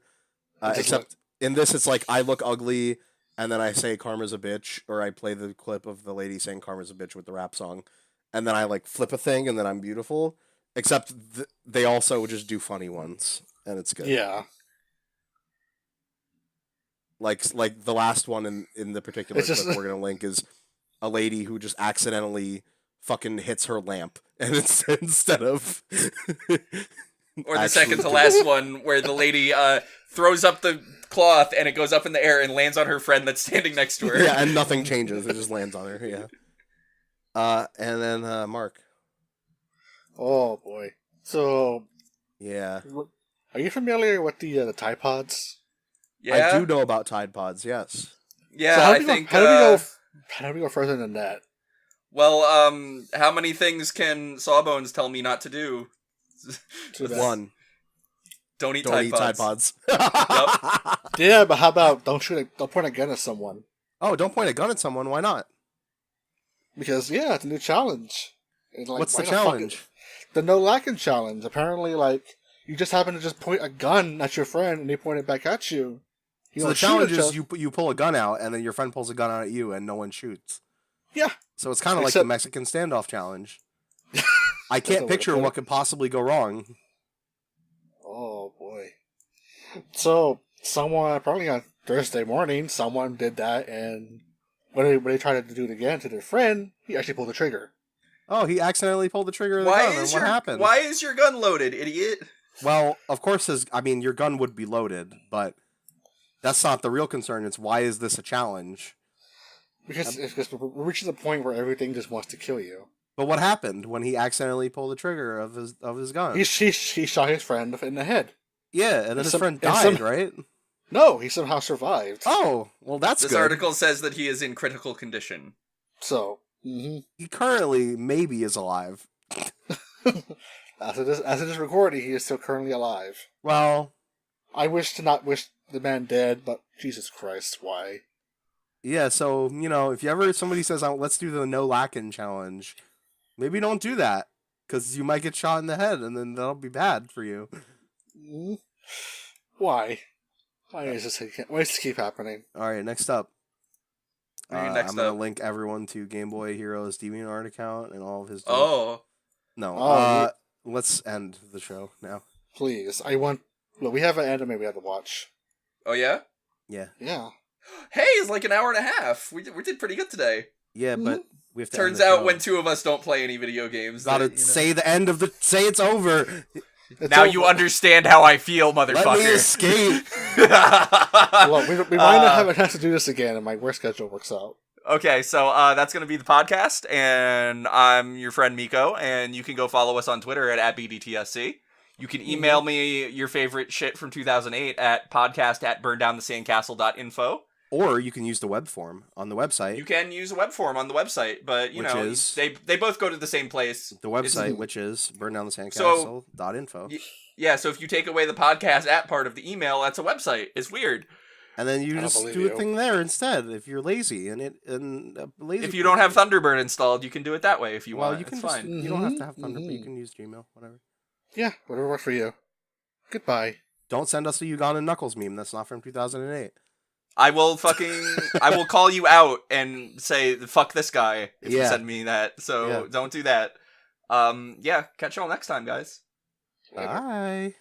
Except in this, it's like, I look ugly and then I say "Karma's a bitch," or I play the clip of the lady saying "Karma's a bitch" with the rap song. And then I like flip a thing and then I'm beautiful. Except they also just do funny ones, and it's good. Yeah. Like the last one in the particular clip we're gonna link is a lady who just accidentally fucking hits her lamp, and it's instead of or the second to last one where the lady throws up the cloth and it goes up in the air and lands on her friend that's standing next to her. Yeah, and nothing changes; it just lands on her. Yeah. And then Mark. Oh boy. So. Yeah. Are you familiar with the Tide Pods? Yeah. I do know about Tide Pods. Yes. Yeah, so how do we go further than that? Well, how many things can Sawbones tell me not to do? One. Don't eat Tide Pods. Yep. Yeah, but how about don't point a gun at someone? Oh, don't point a gun at someone. Why not? Because it's a new challenge. And, like, what's the challenge? The no lacking challenge. Apparently, like, you just happen to just point a gun at your friend and they point it back at you. So the challenge is you pull a gun out and then your friend pulls a gun out at you and no one shoots. Yeah. So it's kind of like the Mexican standoff challenge. I can't picture what could possibly go wrong. Oh boy. So someone probably on Thursday morning, someone did that, and when they tried to do it again to their friend, he actually pulled the trigger. Oh, he accidentally pulled the trigger of the gun. And what happened? Why is your gun loaded, idiot? Well, of course, your gun would be loaded, but that's not the real concern. It's why is this a challenge? Because we're reaching the point where everything just wants to kill you. But what happened when he accidentally pulled the trigger of his gun? He shot his friend in the head. Yeah, and then his friend died, right? No, he somehow survived. Oh, well, that's good. This article says that he is in critical condition. So, he currently maybe is alive. As of this recording, he is still currently alive. Well, I wish to not wish the man dead, but Jesus Christ, why? Yeah, so, if somebody says, let's do the no lacking challenge, maybe don't do that, because you might get shot in the head, and then that'll be bad for you. Why? Why does this keep happening? Alright, next up. I'm going to link everyone to Game Boy Hero's DeviantArt account and all of his... Let's end the show now. Please. We have an anime we have to watch. Oh, yeah? Yeah. Yeah. Hey, it's like an hour and a half. We did pretty good today. Yeah, but we have to. Turns end the out show. when two of us don't play any video games, Gotta say the end of the. Say it's over. Now you understand how I feel, motherfucker. Let me escape. Well, we might not have to do this again, and my work schedule works out. Okay, so that's going to be the podcast, and I'm your friend Miko, and you can go follow us on Twitter at BDTSC. You can email me your favorite shit from 2008 at podcast@burndownthesandcastle.info. Or you can use the web form on the website. You can use a web form on the website, but, they both go to the same place. The website, which is burndownthesandcastle.info. Yeah, so if you take away the podcast at part of the email, that's a website. It's weird. And then you just do a thing there instead if you're lazy lazy. If you don't have Thunderbird installed, you can do it that way if you want. Well, you can just, you don't have to have Thunderbird. You can use Gmail, whatever. Yeah, whatever works for you. Goodbye. Don't send us a Ugandan Knuckles meme. That's not from 2008. I will call you out and say, fuck this guy if you send me that. So don't do that. Catch y'all next time, guys. Bye.